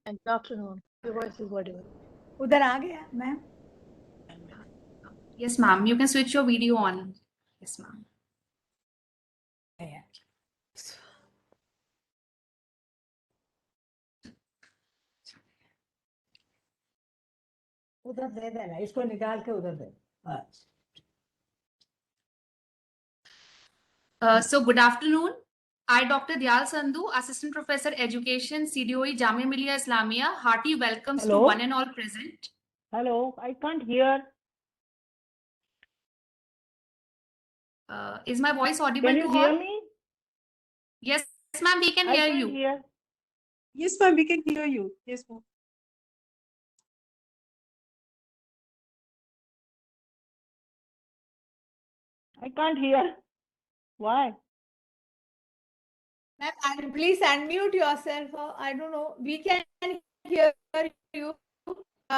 And good afternoon. Your voice is audible. उधर आ गया ma'am? Yes, ma'am. You can switch your video on. Yes, ma'am. उधर दे देना, इसको निकाल के उधर दे। So good afternoon. I, Dr. Diyal Sandhu, Assistant Professor Education, CDOE, Jamia Millia Islamia. Hearty welcomes to one and all present. Hello, I can't hear. Is my voice audible Can to you all? hear me? Yes, ma'am, we can hear I you. can't hear. Yes, ma'am, we can hear you. Yes, ma'am. I can't hear. Why? Ma'am, please unmute yourself. I don't know. We can hear you.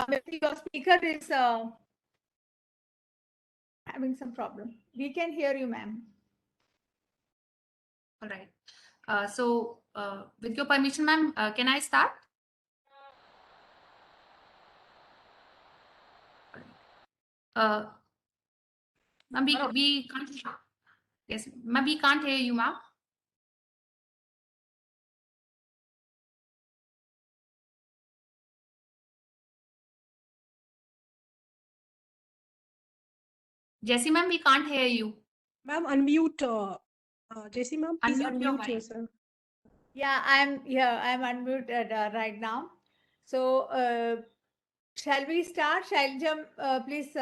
Maybe your speaker is having some problem. We can hear you, ma'am. All right. With your permission, ma'am, can I start? Ma'am, we can't. Yes, ma'am, we can't hear you, ma'am. Jessie, ma'am, we can't hear you. Ma'am, unmute. Jessie, ma'am, please Unmute your unmute mic. yourself. Yeah, I'm here. I'm unmuted right now. So, shall we start? Shailja, please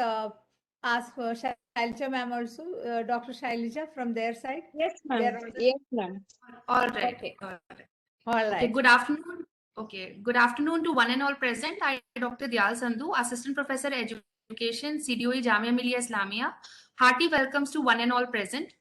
ask for Shailja ma'am also, Dr. Shailja from their side. Yes, They ma'am. are on the- Yes, ma'am. All right. Okay. All right. All right. Okay, good afternoon. Okay, good afternoon to one and all present. I, Dr. Diyal Sandhu, Assistant Professor Education, CDOE, Jamia Millia Islamia. Hearty welcomes to one and all present.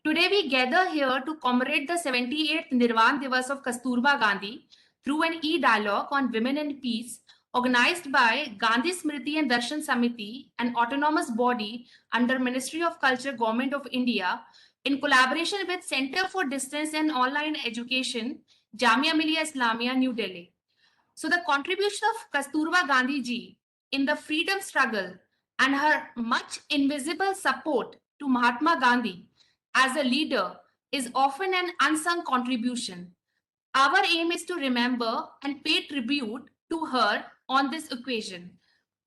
Today we gather here to commemorate the 78th Nirvan Diwas of Kasturba Gandhi through an e-dialogue on women and peace organized by Gandhi Smriti and Darshan Samiti, an autonomous body under Ministry of Culture, Government of India, in collaboration with Center for Distance and Online Education, Jamia Millia Islamia, New Delhi. So the contribution of Kasturba Gandhi ji in the freedom struggle and her much invisible support to Mahatma Gandhi as a leader is often an unsung contribution. Our aim is to remember and pay tribute to her on this occasion.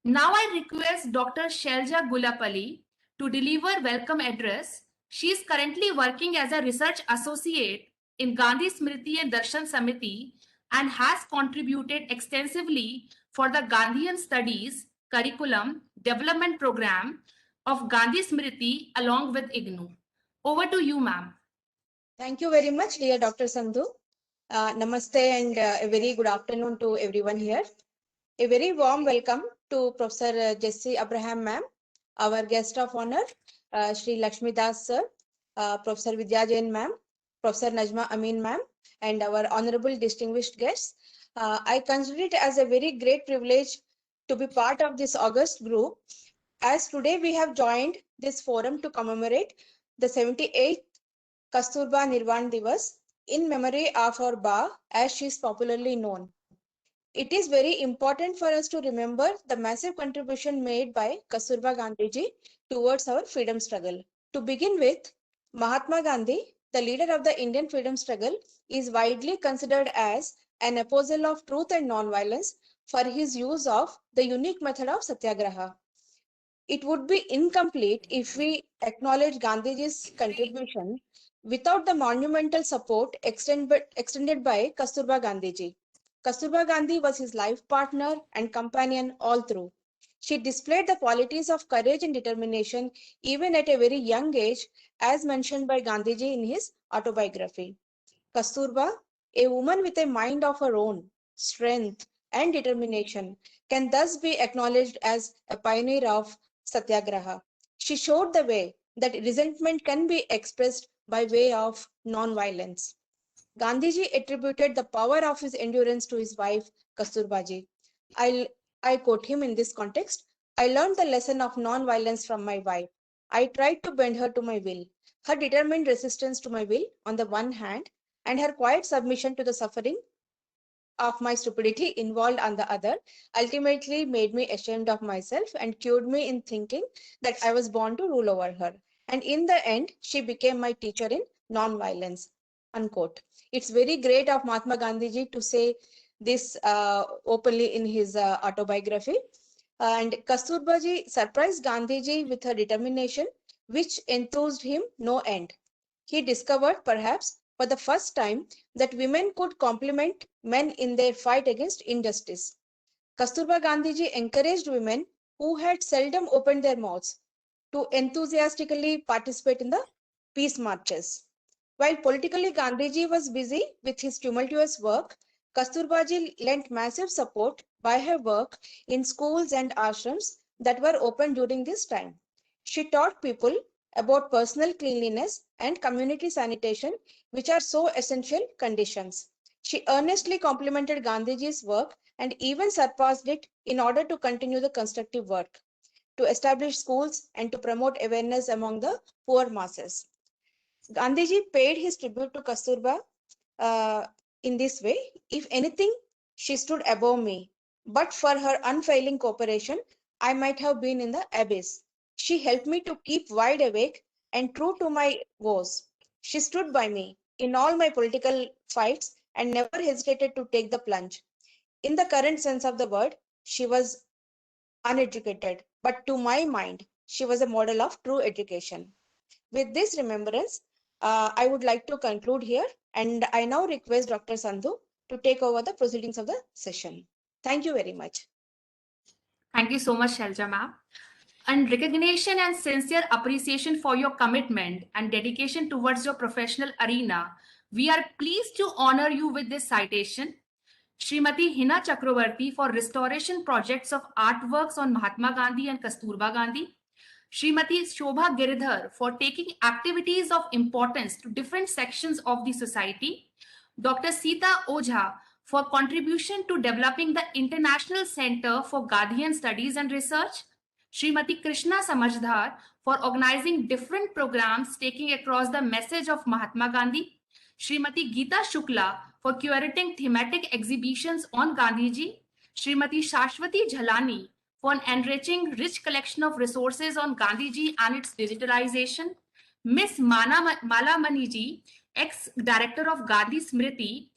Now I request Dr. Shelja Gulapalli to deliver welcome address. She is currently working as a research associate in Gandhi Smriti and Darshan Samiti and has contributed extensively for the Gandhian Studies Curriculum Development Program of Gandhi Smriti along with IGNU. Over to you, ma'am. Thank you very much, dear Dr. Sandhu. Namaste and a very good afternoon to everyone here. A very warm welcome to Professor Jessie Abraham ma'am, our guest of honor, Sri Lakshmi Das sir, Professor Vidya Jain ma'am, Professor Najma Amin ma'am, and our honorable distinguished guests. I consider it as a very great privilege to be part of this august group, as today we have joined this forum to commemorate the 78th Kasturba Nirvan Diwas in memory of our Ba, as she is popularly known. It is very important for us to remember the massive contribution made by Kasturba Gandhiji towards our freedom struggle. To begin with, Mahatma Gandhi, the leader of the Indian freedom struggle, is widely considered as an apostle of truth and non-violence for his use of the unique method of satyagraha. It would be incomplete if we acknowledge Gandhiji's contribution without the monumental support extended by Kasturba Gandhiji. Kasturba Gandhi was his life partner and companion all through. She displayed the qualities of courage and determination even at a very young age, as mentioned by Gandhiji in his autobiography. Kasturba, a woman with a mind of her own, strength, and determination, can thus be acknowledged as a pioneer of Satyagraha. She showed the way that resentment can be expressed by way of non-violence. Gandhiji attributed the power of his endurance to his wife, Kasturbaji. I quote him in this context. I learned the lesson of non-violence from my wife. I tried to bend her to my will. Her determined resistance to my will on the one hand, and her quiet submission to the suffering of my stupidity involved on the other ultimately made me ashamed of myself and cured me in thinking that I was born to rule over her. And in the end, she became my teacher in non-violence. Unquote. It's very great of Mahatma Gandhi ji to say this openly in his autobiography. And Kasturba ji surprised Gandhi ji with her determination, which enthused him no end. He discovered, perhaps for the first time, that women could complement men in their fight against injustice. Kasturba Gandhiji encouraged women who had seldom opened their mouths to enthusiastically participate in the peace marches. While politically Gandhiji was busy with his tumultuous work, Kasturbaji lent massive support by her work in schools and ashrams that were open during this time. She taught people about personal cleanliness and community sanitation, which are so essential conditions. She earnestly complimented Gandhiji's work and even surpassed it in order to continue the constructive work, to establish schools and to promote awareness among the poor masses. Gandhiji paid his tribute to Kasturba uh, in this way. If anything, she stood above me. But for her unfailing cooperation, I might have been in the abyss. She helped me to keep wide awake and true to my vows. She stood by me in all my political fights and never hesitated to take the plunge. In the current sense of the word, she was uneducated, but to my mind, she was a model of true education. With this remembrance, I would like to conclude here, and I now request Dr. Sandhu to take over the proceedings of the session. Thank you very much. Thank you so much, Shelja ma'am. And recognition and sincere appreciation for your commitment and dedication towards your professional arena, we are pleased to honor you with this citation. Srimati Hina Chakravarti for restoration projects of artworks on Mahatma Gandhi and Kasturba Gandhi. Srimati Shobha Giridhar for taking activities of importance to different sections of the society. Dr. Sita Ojha for contribution to developing the International Center for Gandhian Studies and Research. Srimati Krishna Samajdhar for organizing different programs taking across the message of Mahatma Gandhi. Srimati Geeta Shukla for curating thematic exhibitions on Gandhiji. Srimati Shashwati Jhalani for an enriching rich collection of resources on Gandhiji and its digitalization. Miss Mala Maniji, ex-director of Gandhi Smriti,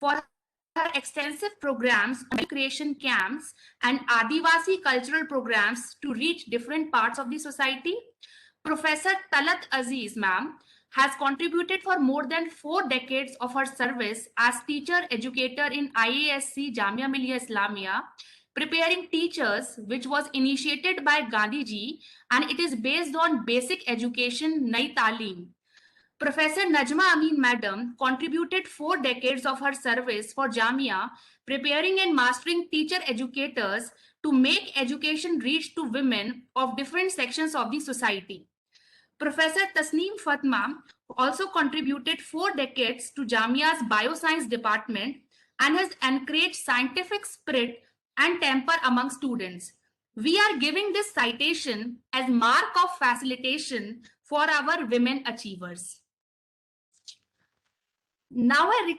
for her extensive programs on creation camps and Adivasi cultural programs to reach different parts of the society. Professor Talat Aziz, ma'am, has contributed for more than 4 decades of her service as teacher educator in IASC Jamia Millia Islamia, preparing teachers, which was initiated by Gandhiji, and it is based on basic education Nai Talim. Professor Najma Amin Madam contributed 4 decades of her service for Jamia, preparing and mastering teacher educators to make education reach to women of different sections of the society. Professor Tasneem Fatma also contributed 4 decades to Jamia's Bioscience Department and has encouraged scientific spirit and temper among students. We are giving this citation as mark of facilitation for our women achievers. Now I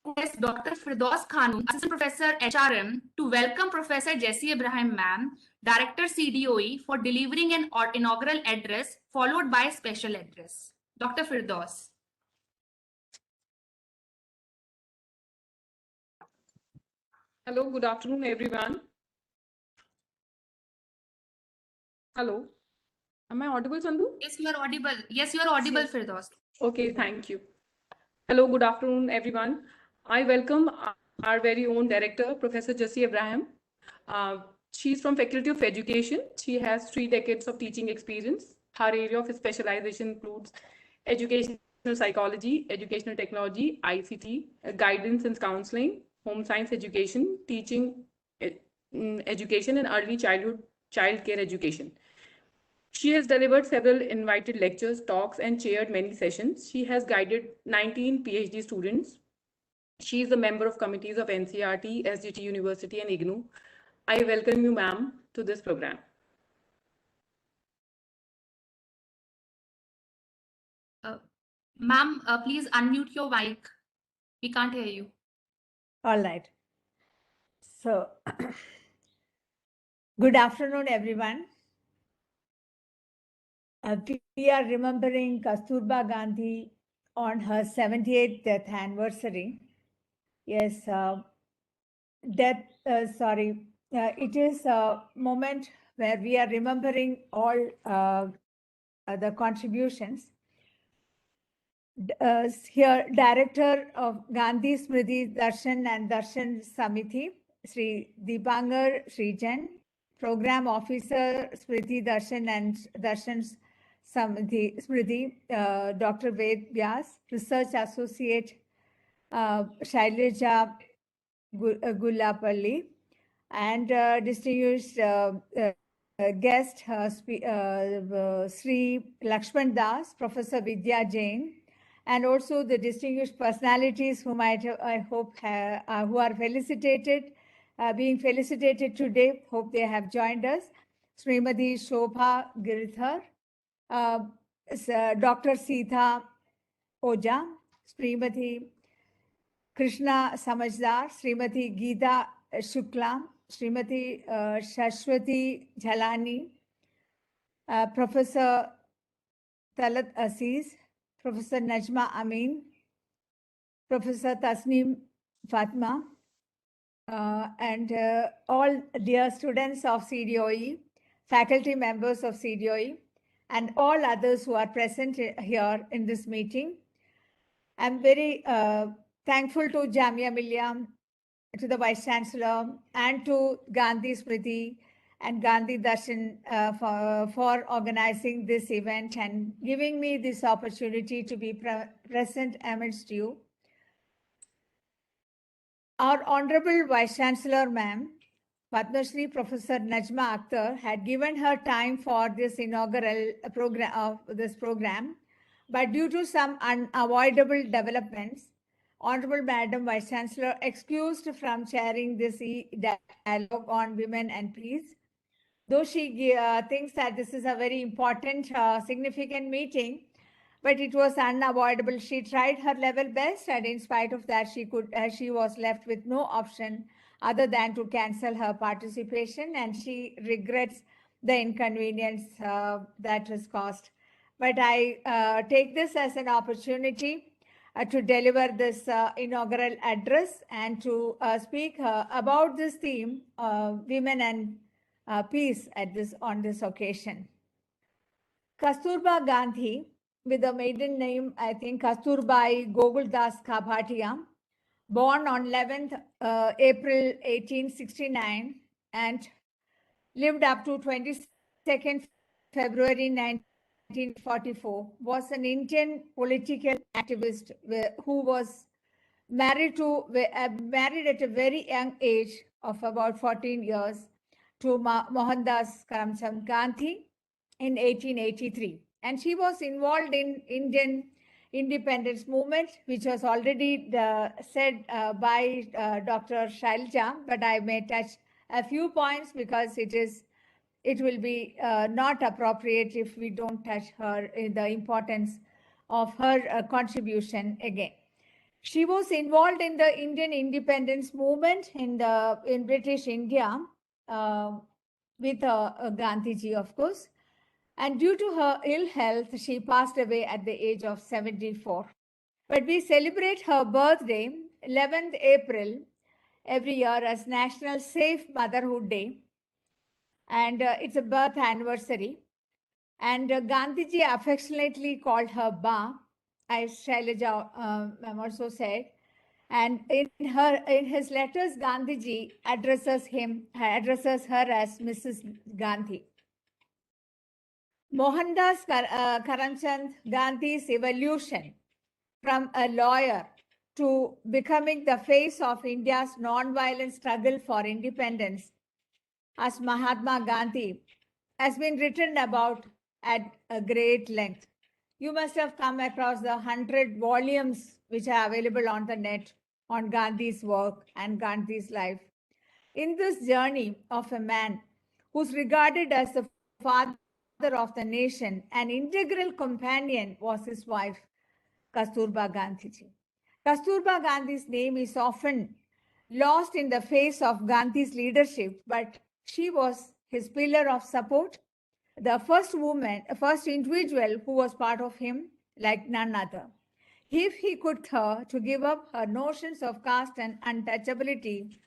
request Dr. Firdaus Khanum, Assistant Professor HRM, to welcome Professor Jessie Ibrahim Ma'am, Director CDOE, for delivering an inaugural address followed by a special address. Dr. Firdaus. Hello, good afternoon, everyone. Hello, am I audible, Sandhu? Yes, you are audible. Yes, you are audible, Yes. Firdaus. Okay, thank you. Hello, good afternoon, everyone. I welcome our very own director, Professor Jessie Ibrahim. She's from Faculty of Education. She has 3 decades of teaching experience. Her area of specialization includes educational psychology, educational technology, ICT, guidance and counseling, home science education, teaching education, and early childhood child care education. She has delivered several invited lectures, talks, and chaired many sessions. She has guided 19 PhD students. She is a member of committees of NCRT, SGT University, and IGNU. I welcome you, ma'am, to this program. Ma'am, please unmute your mic. We can't hear you. All right. So, good afternoon, everyone. We are remembering Kasturba Gandhi on her 78th death anniversary. Yes, it is a moment where we are remembering all the contributions. Here, Director of Gandhi Smriti Darshan and Darshan Samiti, Sri Deepangar Srijan, Program Officer Smriti Darshan and Darshan Smriti, Dr. Ved Vyas, Research Associate Shailaja Gullapalli, and distinguished guest Sri Lakshman Das, Professor Vidya Jain, and also the distinguished personalities whom I hope who are being felicitated today. Hope they have joined us. Srimati Shobha Girdhar, Dr. Sita Oja, Srimati Krishna Samajdar, Srimati Geeta Shukla, Srimati Shashwati Jhalani, Professor Talat Aziz, Professor Najma Amin, Professor Tasneem Fatma, and all dear students of CDOE, faculty members of CDOE, and all others who are present here in this meeting. I'm very thankful to Jamia Millia, to the Vice Chancellor, and to Gandhi Smriti and Gandhi Darshan for organizing this event and giving me this opportunity to be present amidst you. Our Honorable Vice Chancellor, Ma'am, Padma Shri Professor Najma Akhtar, had given her time for this inaugural program, but due to some unavoidable developments, Honorable Madam Vice Chancellor excused from chairing this dialogue on women and peace. Though she thinks that this is a very important, significant meeting, but it was unavoidable. She tried her level best, and in spite of that, she was left with no option other than to cancel her participation, and she regrets the inconvenience that was caused. But I take this as an opportunity to deliver this inaugural address and to speak about this theme, women and peace on this occasion. Kasturba Gandhi, with the maiden name, I think, Kasturbai Goguldas Kabhatia, born on 11th April 1869 and lived up to 22nd February 1944, was an Indian political activist who was married at a very young age of about 14 years to Mohandas Karamchand Gandhi in 1883. And she was involved in Indian independence movement, which was already said by Dr. Shailaja, but I may touch a few points because it will be not appropriate if we don't touch the importance of her contribution again. She was involved in the Indian independence movement in British India with Gandhiji, of course. And due to her ill health, she passed away at the age of 74. But we celebrate her birthday, 11th April, every year as National Safe Motherhood Day. And it's a birth anniversary. And Gandhiji affectionately called her Ba, as Shailaja also said. And in his letters, Gandhiji addresses her as Mrs. Gandhi. Mohandas Karamchand Gandhi's evolution from a lawyer to becoming the face of India's non-violent struggle for independence as Mahatma Gandhi has been written about at a great length. You must have come across the 100 volumes which are available on the net on Gandhi's work and Gandhi's life. In this journey of a man who's regarded as the father of the nation, an integral companion was his wife, Kasturba Gandhiji. Kasturba Gandhi's name is often lost in the face of Gandhi's leadership, but she was his pillar of support, the first woman, first individual who was part of him like none other. If he could to give up her notions of caste and untouchability,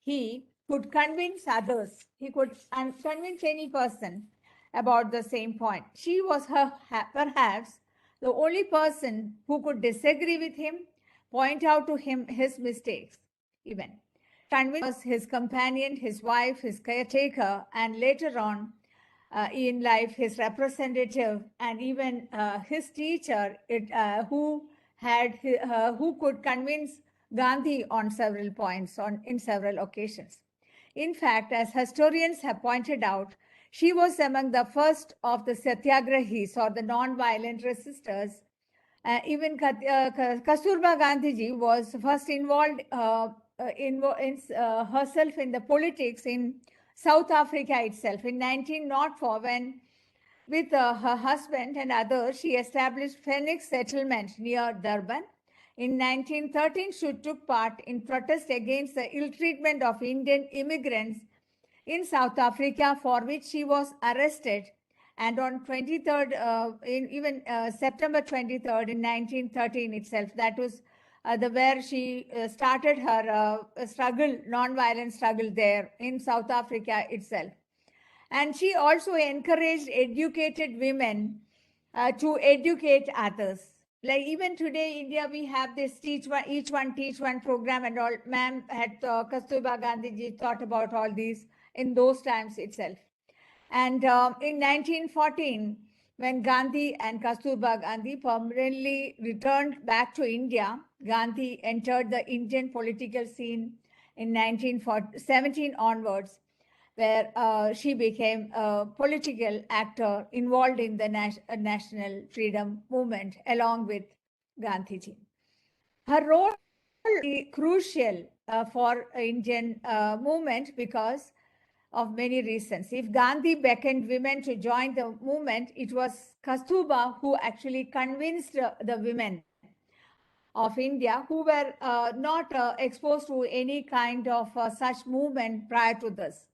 he could convince others. He could convince any person about the same point. She was perhaps the only person who could disagree with him, point out to him his mistakes, even. Convince his companion, his wife, his caretaker, and later on in life, his representative, and even his teacher, who could convince Gandhi on several points, in several occasions. In fact, as historians have pointed out, she was among the first of the satyagrahis, or the non-violent resistors. Even Kasturba Gandhiji was first involved herself in the politics in South Africa itself in 1904, when with her husband and others, she established Phoenix settlement near Durban. In 1913, she took part in protest against the ill treatment of Indian immigrants in South Africa, for which she was arrested. And on 23rd, September 23rd in 1913 itself, that was where she started her struggle, non-violent struggle there in South Africa itself. And she also encouraged educated women to educate others. Like even today, India, we have this teach one program and all. Ma'am had Kasturba Gandhiji thought about all these in those times itself. And in 1914, when Gandhi and Kasturba Gandhi permanently returned back to India, Gandhi entered the Indian political scene in 1917 onwards, where she became a political actor involved in the national freedom movement along with Gandhiji. Her role is crucial for Indian movement because of many reasons. If Gandhi beckoned women to join the movement, it was Kasturba who actually convinced the women of India who were not exposed to any kind of such movement prior to this.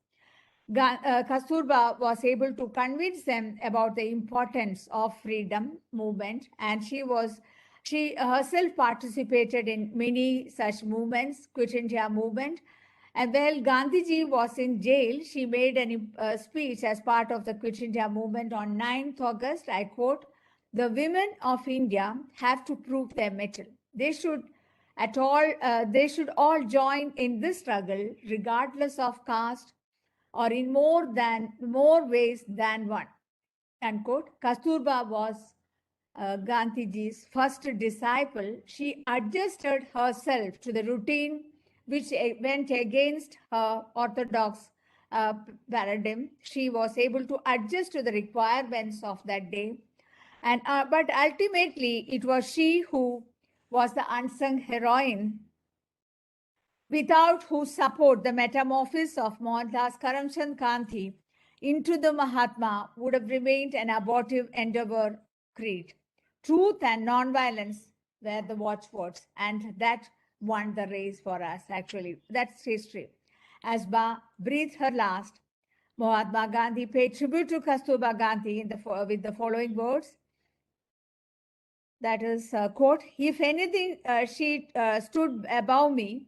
Kasturba was able to convince them about the importance of freedom movement, and she herself participated in many such movements, Quit India movement. And while Gandhiji was in jail, she made a speech as part of the Quit India movement on 9th August. I quote, "The women of India have to prove their mettle. They should all join in this struggle, regardless of caste, or in more ways than one." Unquote. Kasturba was Gandhiji's first disciple. She adjusted herself to the routine which went against her orthodox paradigm. She was able to adjust to the requirements of that day. And but ultimately, it was she who was the unsung heroine, without whose support the metamorphosis of Mohandas Karamchand Gandhi into the Mahatma would have remained an abortive endeavor creed. Truth and non-violence were the watchwords, and that won the race for us, actually. That's history. As Ba breathed her last, Mahatma Gandhi paid tribute to Kasturba Gandhi with the following words. That is, quote, "If anything, she stood above me,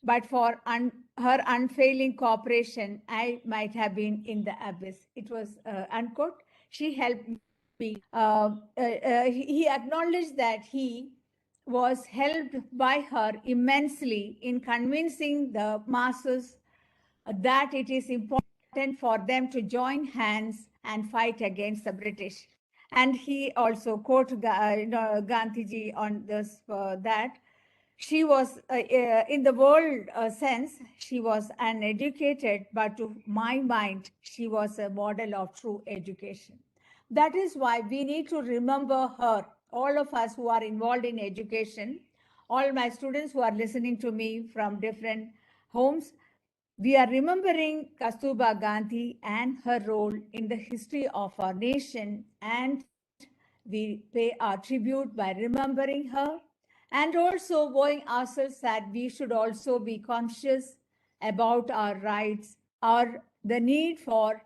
but for her unfailing cooperation, I might have been in the abyss." It was unquote. She helped me. He acknowledged that he was helped by her immensely in convincing the masses that it is important for them to join hands and fight against the British. And he also quoted Gandhiji on this, that she was, in the world sense, she was uneducated, but to my mind, she was a model of true education. That is why we need to remember her, all of us who are involved in education, all my students who are listening to me from different homes. We are remembering Kasturba Gandhi and her role in the history of our nation, and we pay our tribute by remembering her and also knowing ourselves that we should also be conscious about our rights or the need for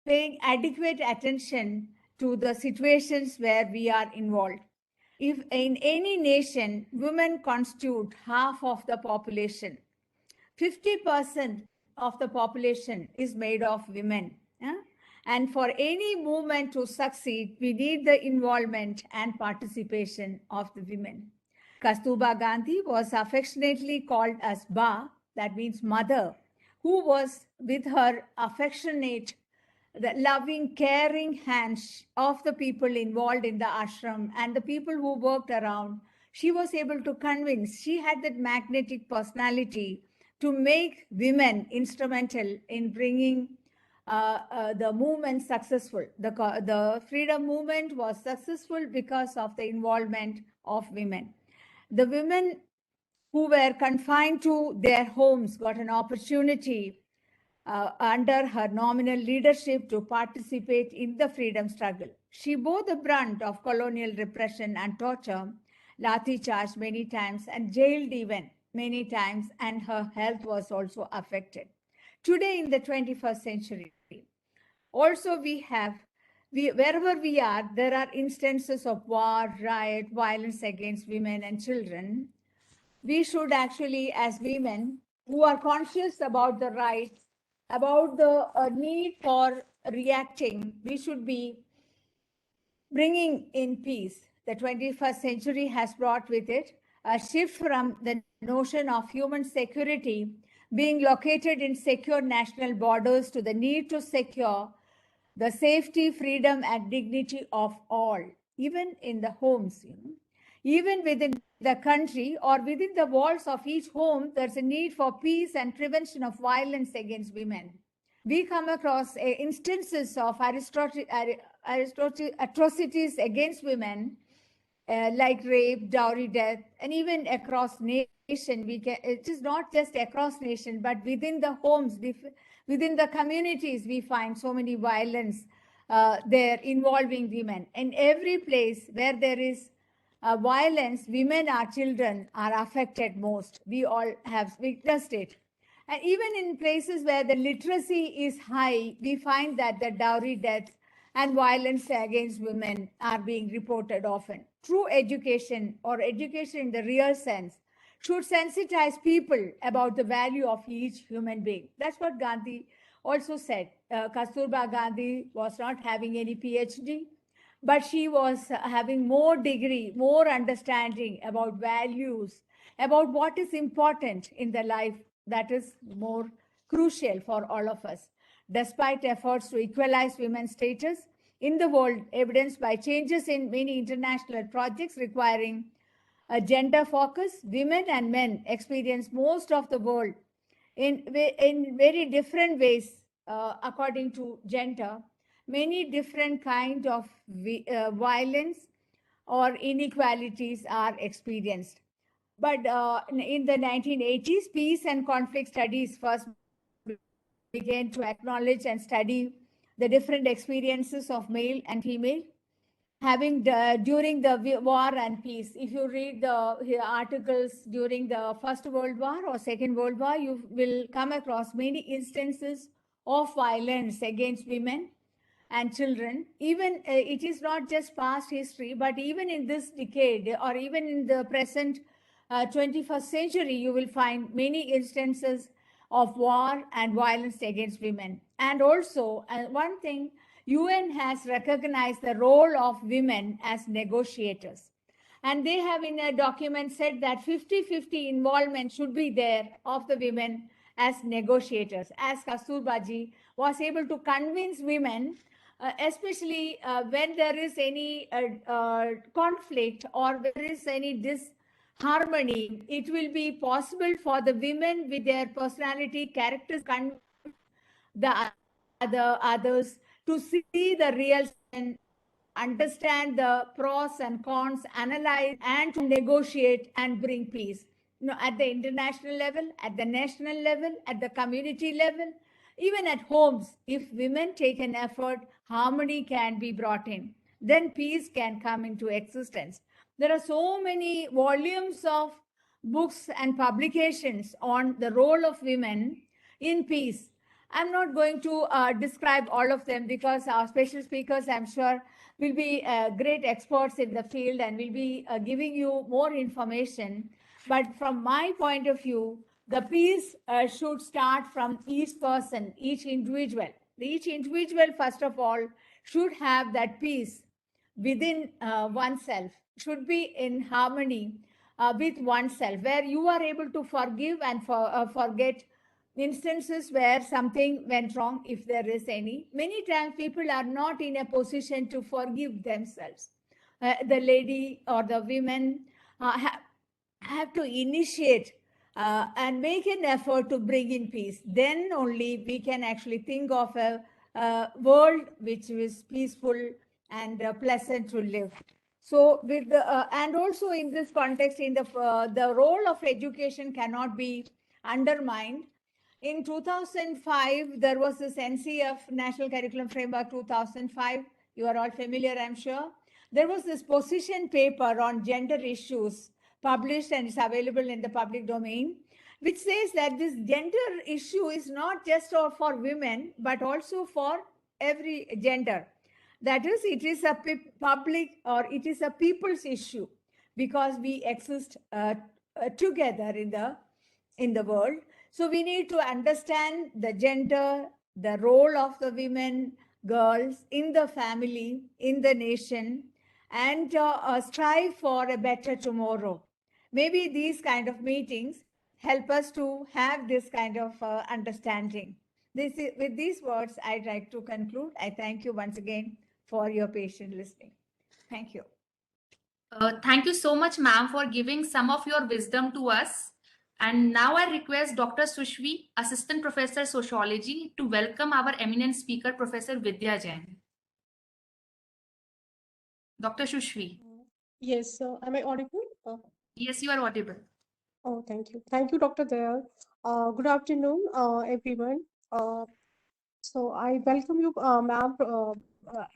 paying adequate attention to the situations where we are involved. If in any nation, women constitute half of the population, 50% of the population is made of women. Yeah? And for any movement to succeed, we need the involvement and participation of the women. Kasturba Gandhi was affectionately called as Ba, that means mother, who was with her affectionate, the loving, caring hands of the people involved in the ashram and the people who worked around. She was able to convince, she had that magnetic personality to make women instrumental in bringing the movement successful. The freedom movement was successful because of the involvement of women. The women who were confined to their homes got an opportunity under her nominal leadership to participate in the freedom struggle. She bore the brunt of colonial repression and torture, lathi charged many times and jailed even many times, and her health was also affected. Today in the 21st century, also wherever we are, there are instances of war, riot, violence against women and children. We should actually, as women who are conscious about the rights, about the need for reacting, we should be bringing in peace. The 21st century has brought with it a shift from the notion of human security being located in secure national borders to the need to secure the safety, freedom, and dignity of all, even in the homes. Even within the country or within the walls of each home, there's a need for peace and prevention of violence against women. We come across instances of atrocities against women, like rape, dowry death, and even across nation. It is not just across nation, but within the homes, within the communities, we find so many violence there involving women. In every place where there is violence, women or children are affected most. We all have witnessed it. And even in places where the literacy is high, we find that the dowry deaths and violence against women are being reported often. True education, or education in the real sense, should sensitize people about the value of each human being. That's what Gandhi also said. Kasturba Gandhi was not having any PhD, but she was having more degree, more understanding about values, about what is important in the life that is more crucial for all of us. Despite efforts to equalize women's status in the world, evidenced by changes in many international projects requiring a gender focus, women and men experience most of the world in very different ways according to gender. Many different kind of violence or inequalities are experienced. But in the 1980s, peace and conflict studies first began to acknowledge and study the different experiences of male and female having during the war and peace. If you read the articles during the First World War or Second World War, you will come across many instances of violence against women and children. Even it is not just past history, but even in this decade or even in the present 21st century, you will find many instances of war and violence against women. And also, one thing, UN has recognized the role of women as negotiators. And they have in a document said that 50-50 involvement should be there of the women as negotiators, as Kasturba ji was able to convince women, especially when there is any conflict or there is any disharmony, it will be possible for the women with their personality, characters, the others to see the real and understand the pros and cons, analyze and to negotiate and bring peace. At the international level, at the national level, at the community level, even at homes, if women take an effort, harmony can be brought in. Then peace can come into existence. There are so many volumes of books and publications on the role of women in peace. I'm not going to describe all of them because our special speakers, I'm sure, will be great experts in the field and will be giving you more information. But from my point of view, the peace should start from each person, each individual. Each individual, first of all, should have that peace within oneself, should be in harmony with oneself, where you are able to forgive and forget instances where something went wrong, if there is any. Many times people are not in a position to forgive themselves. The lady or the women have to initiate and make an effort to bring in peace. Then only we can actually think of a world which is peaceful and pleasant to live. So with the and also in this context, in the role of education cannot be undermined. In 2005, there was this NCF, National Curriculum Framework 2005. You are all familiar, I'm sure. There was this position paper on gender issues published and it's available in the public domain, which says that this gender issue is not just for women, but also for every gender. That is, it is a public or it is a people's issue because we exist together in the world. So we need to understand the gender, the role of the women, girls in the family, in the nation, and strive for a better tomorrow. Maybe these kind of meetings help us to have this kind of understanding. With these words, I'd like to conclude. I thank you once again for your patient listening. Thank you. Thank you so much, ma'am, for giving some of your wisdom to us. And now I request Dr. Sushvi, Assistant Professor Sociology, to welcome our eminent speaker, Professor Vidya Jain. Dr. Sushvi. Yes, am I audible? Yes, you are audible. Oh, thank you. Thank you, Dr. Dayal. Good afternoon, everyone. So I welcome you, ma'am,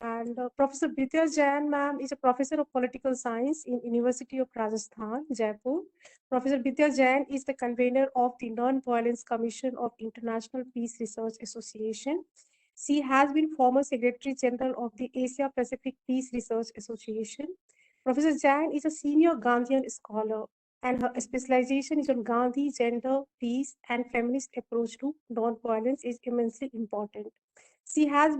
and Professor Vidya Jain, ma'am, is a professor of political science in University of Rajasthan, Jaipur. Professor Vidya Jain is the convener of the Non-Violence Commission of International Peace Research Association. She has been former Secretary General of the Asia Pacific Peace Research Association. Professor Jain is a senior Gandhian scholar, and her specialization is on Gandhi, gender, peace, and feminist approach to non-violence is immensely important. She has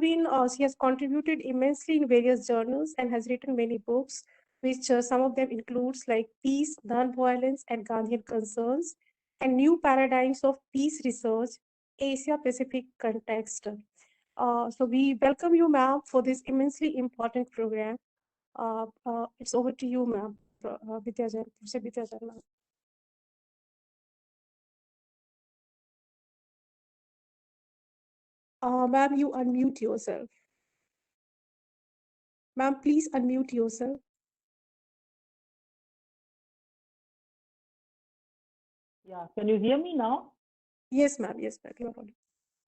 contributed immensely in various journals and has written many books, which some of them includes like Peace, Non-Violence, and Gandhian Concerns, and New Paradigms of Peace Research, Asia Pacific Context. So we welcome you, ma'am, for this immensely important program. It's over to you, ma'am. Vidya Jain, Professor Vidya Jain, ma'am. Ma'am, you unmute yourself. Ma'am, please unmute yourself. Yeah, can you hear me now? Yes, ma'am. Yes, ma'am. You are audible.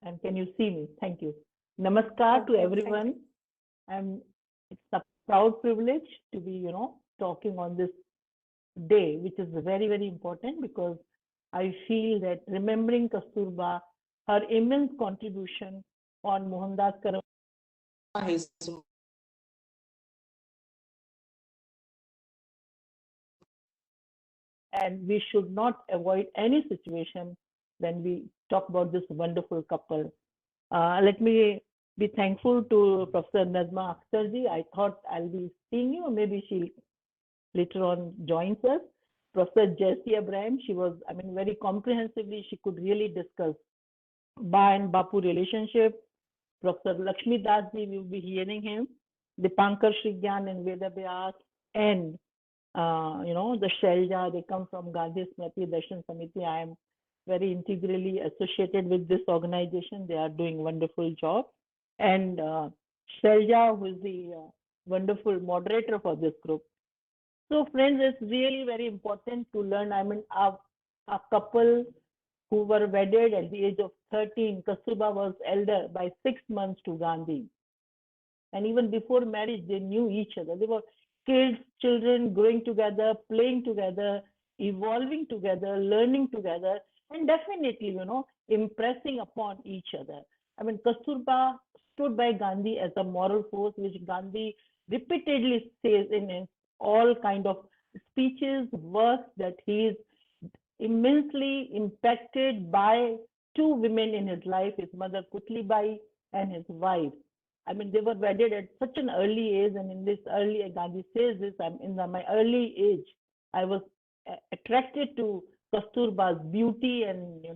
And can you see me? Thank you. Namaskar to Thank you. everyone. It's a proud privilege to be, talking on this day, which is very, very important because I feel that remembering Kasturba, her immense contribution on Mohandas Karam, his and we should not avoid any situation when we talk about this wonderful couple. Let me be thankful to Professor Nazma Akhtarji. I thought I'll be seeing you, maybe she later on joins us. Professor Jessie Abraham, she was, very comprehensively, she could really discuss Ba and Bapu relationship. Professor Lakshmi Dasji, we will be hearing him. Dipankar Shrigyan and Veda Vyas, and the Shelja, they come from Gandhi Smriti Darshan Samiti. I am very integrally associated with this organization. They are doing wonderful job. And Shelja, who is the wonderful moderator for this group. So friends, it's really very important to learn. A couple who were wedded at the age of 13, Kasturba was elder by 6 months to Gandhi. And even before marriage, they knew each other. They were kids, children growing together, playing together, evolving together, learning together, and definitely, impressing upon each other. I mean, Kasturba stood by Gandhi as a moral force, which Gandhi repeatedly says in his all kind of speeches, works, that he is immensely impacted by two women in his life, his mother Putlibai and his wife. I mean, they were wedded at such an early age, and in this early, Gandhi says this, I'm in my early age, I was attracted to Kasturba's beauty and,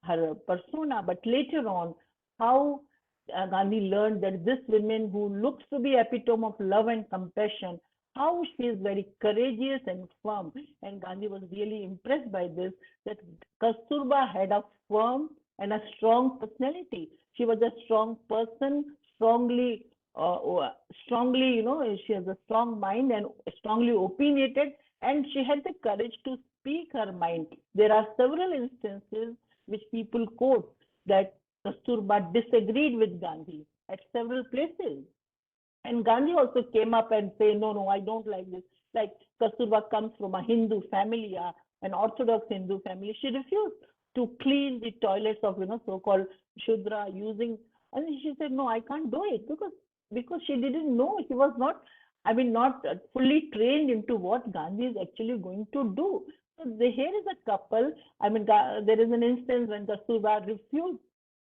her persona, but later on, how Gandhi learned that this woman who looks to be epitome of love and compassion, how she is very courageous and firm. And Gandhi was really impressed by this, that Kasturba had a firm and a strong personality. She was a strong person, strongly, she has a strong mind and strongly opinionated, and she had the courage to speak her mind. There are several instances which people quote that Kasturba disagreed with Gandhi at several places. And Gandhi also came up and said, no, I don't like this. Like Kasturba comes from a Hindu family, an Orthodox Hindu family. She refused to clean the toilets of, so-called Shudra using, and she said, no, I can't do it because she didn't know. She was not fully trained into what Gandhi is actually going to do. So here is a couple. I mean, there is an instance when Kasturba refused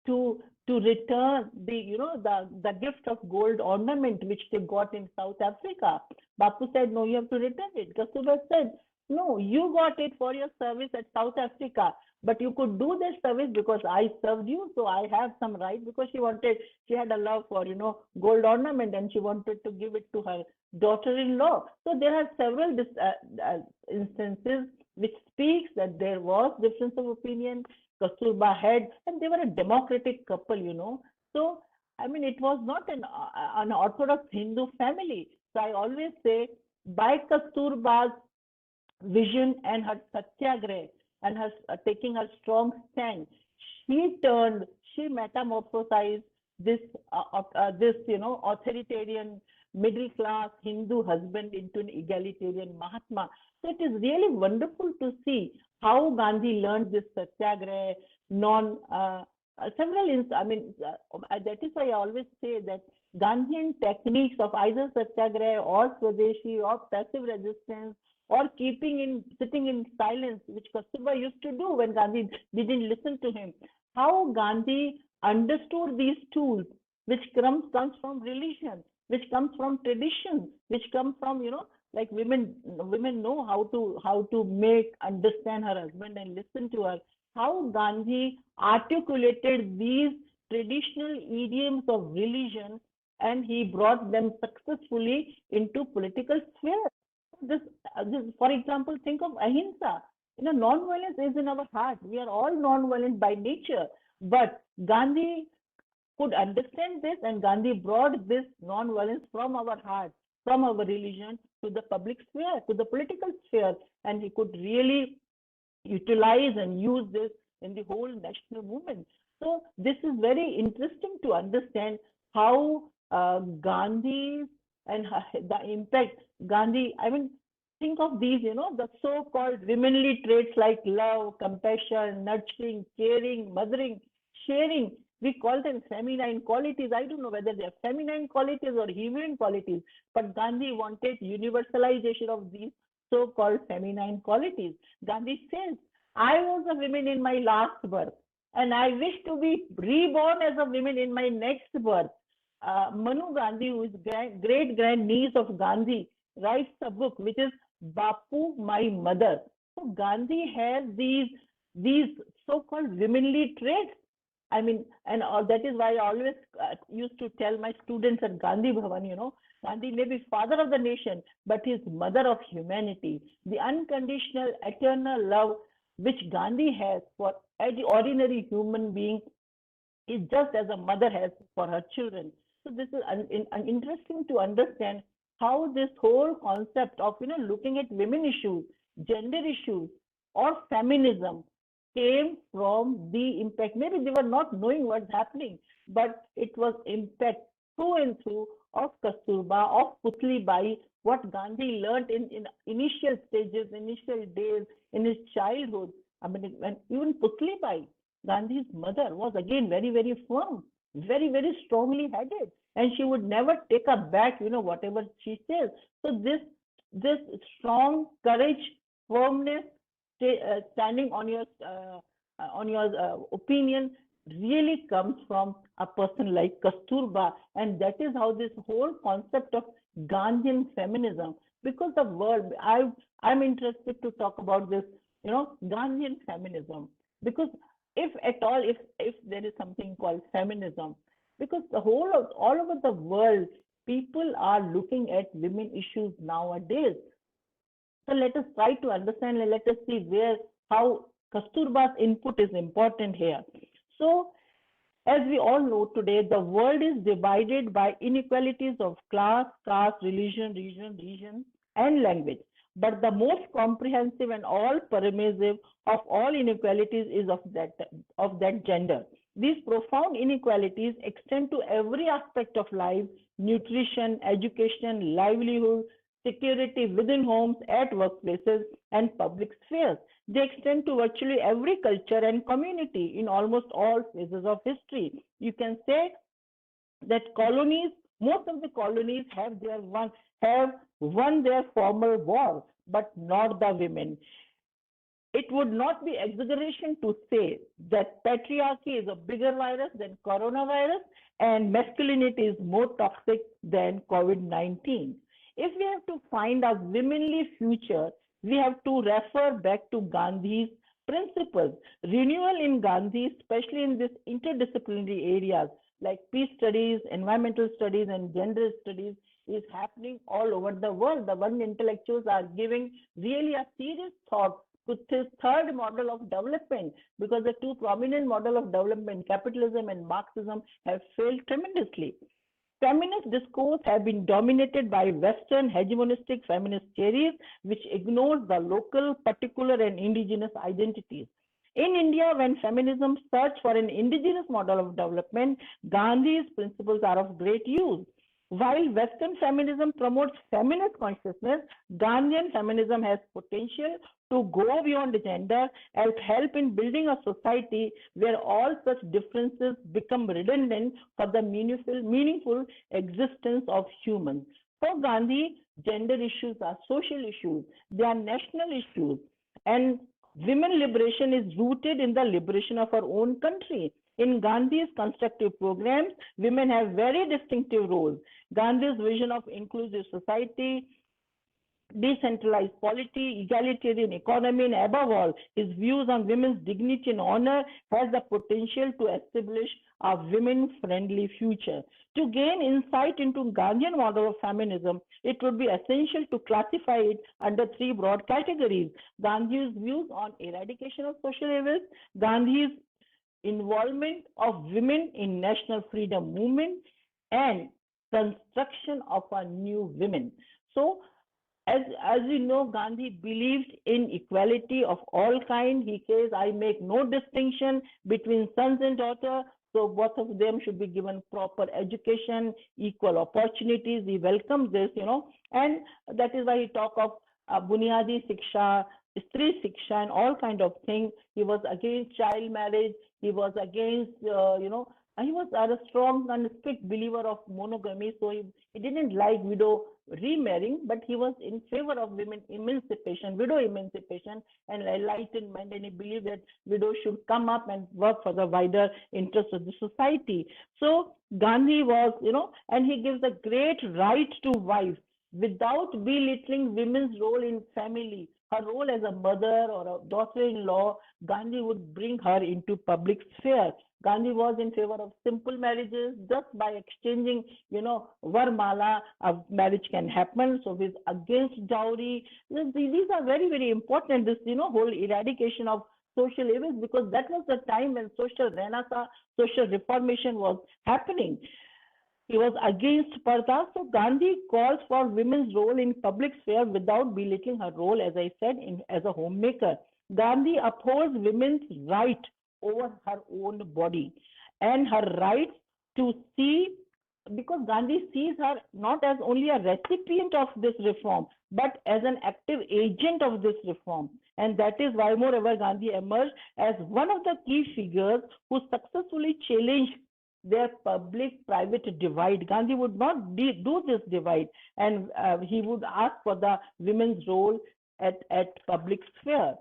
to return the gift of gold ornament which they got in South Africa. Bapu said, no, you have to return it. Kasturba said, no, you got it for your service at South Africa, but you could do this service because I served you, so I have some right, because she had a love for, gold ornament, and she wanted to give it to her daughter-in-law. So there are several instances which speaks that there was difference of opinion. Kasturba had, and they were a democratic couple, So, I mean, it was not an Orthodox Hindu family. So I always say, by Kasturba's vision and her satyagraha and her taking a strong stand, she metamorphosized this authoritarian middle class Hindu husband into an egalitarian Mahatma. So it is really wonderful to see how Gandhi learned this satyagraha, that is why I always say that Gandhian techniques of either satyagraha or Swadeshi or passive resistance or sitting in silence, which Kasturba used to do when Gandhi didn't listen to him. How Gandhi understood these tools, which comes from religion, which comes from tradition, which comes from, like women know how to understand her husband and listen to her. How Gandhi articulated these traditional idioms of religion, and he brought them successfully into political sphere. This, for example, think of ahimsa. Non-violence is in our heart. We are all non-violent by nature. But Gandhi could understand this, and Gandhi brought this non-violence from our heart, from our religion, to the public sphere, to the political sphere, and he could really utilize and use this in the whole national movement. So this is very interesting to understand how Gandhi and the impact Gandhi, think of these, the so-called womanly traits like love, compassion, nurturing, caring, mothering, sharing. We call them feminine qualities. I don't know whether they are feminine qualities or human qualities, but Gandhi wanted universalization of these so-called feminine qualities. Gandhi says, I was a woman in my last birth, and I wish to be reborn as a woman in my next birth. Manu Gandhi, who is great-grand niece of Gandhi, writes a book which is Bapu, My Mother. So Gandhi has these so-called womanly traits. And that is why I always used to tell my students at Gandhi Bhavan, Gandhi may be father of the nation, but he is mother of humanity. The unconditional, eternal love which Gandhi has for every ordinary human being is just as a mother has for her children. So this is interesting to understand how this whole concept of looking at women issues, gender issues, or feminism came from the impact. Maybe they were not knowing what's happening, but it was impact through and through of Kasturba, of Putli Bai, what Gandhi learned in initial stages, initial days, in his childhood. I mean, when even Putli Bai, Gandhi's mother, was again very, very firm, very, very strongly headed, and she would never take a back, whatever she says. So this strong courage, firmness, standing on your opinion really comes from a person like Kasturba, and that is how this whole concept of Gandhian feminism, because the world, I'm interested to talk about this, Gandhian feminism, because if at all, if there is something called feminism, because all over the world, people are looking at women issues nowadays. So let us try to understand and let us see how Kasturba's input is important here. So as we all know today, the world is divided by inequalities of class, caste, religion, region, and language. But the most comprehensive and all pervasive of all inequalities is of that gender. These profound inequalities extend to every aspect of life: nutrition, education, livelihood, security within homes, at workplaces, and public spheres. They extend to virtually every culture and community in almost all phases of history. You can say that most of the colonies have won their formal war, but not the women. It would not be exaggeration to say that patriarchy is a bigger virus than coronavirus, and masculinity is more toxic than COVID-19. If we have to find a womanly future, we have to refer back to Gandhi's principles. Renewal in Gandhi, especially in these interdisciplinary areas like peace studies, environmental studies, and gender studies, is happening all over the world. The one intellectuals are giving really a serious thought to this third model of development, because the two prominent models of development, capitalism and Marxism, have failed tremendously. Feminist discourse have been dominated by Western hegemonistic feminist theories, which ignores the local, particular, and indigenous identities. In India, when feminism searched for an indigenous model of development, Gandhi's principles are of great use. While Western feminism promotes feminist consciousness, Gandhian feminism has potential to go beyond gender and help in building a society where all such differences become redundant for the meaningful existence of humans. For Gandhi, gender issues are social issues, they are national issues, and women liberation is rooted in the liberation of our own country. In Gandhi's constructive programs, women have very distinctive roles. Gandhi's vision of inclusive society, decentralized polity, egalitarian economy, and above all, his views on women's dignity and honor has the potential to establish a women-friendly future. To gain insight into Gandhian model of feminism, it would be essential to classify it under three broad categories: Gandhi's views on eradication of social evils, Gandhi's involvement of women in national freedom movement, and construction of a new women. So as we know, Gandhi believed in equality of all kind. He says, I make no distinction between sons and daughters, so both of them should be given proper education, equal opportunities. He welcomes this, and that is why he talk of Bunyadi Siksha, Stri Siksha, and all kind of things. He was against child marriage. He was against, he was a strong and strict believer of monogamy, so he didn't like widow remarrying, but he was in favor of women emancipation, widow emancipation, and enlightenment, and he believed that widows should come up and work for the wider interest of the society. So Gandhi was, and he gives a great right to wife without belittling women's role in family. Her role as a mother or a daughter-in-law, Gandhi would bring her into public sphere. Gandhi was in favor of simple marriages. Just by exchanging, varmala, a marriage can happen. So he's against dowry. These are very, very important. This, whole eradication of social evils, because that was the time when social renaissance, social reformation was happening. He was against Parda. So Gandhi calls for women's role in public sphere without belittling her role, as I said, as a homemaker. Gandhi upholds women's right over her own body and her right to see because Gandhi sees her not as only a recipient of this reform, but as an active agent of this reform. And that is why, moreover, Gandhi emerged as one of the key figures who successfully challenged their public-private divide. Gandhi would not do this divide, and he would ask for the women's role at public sphere.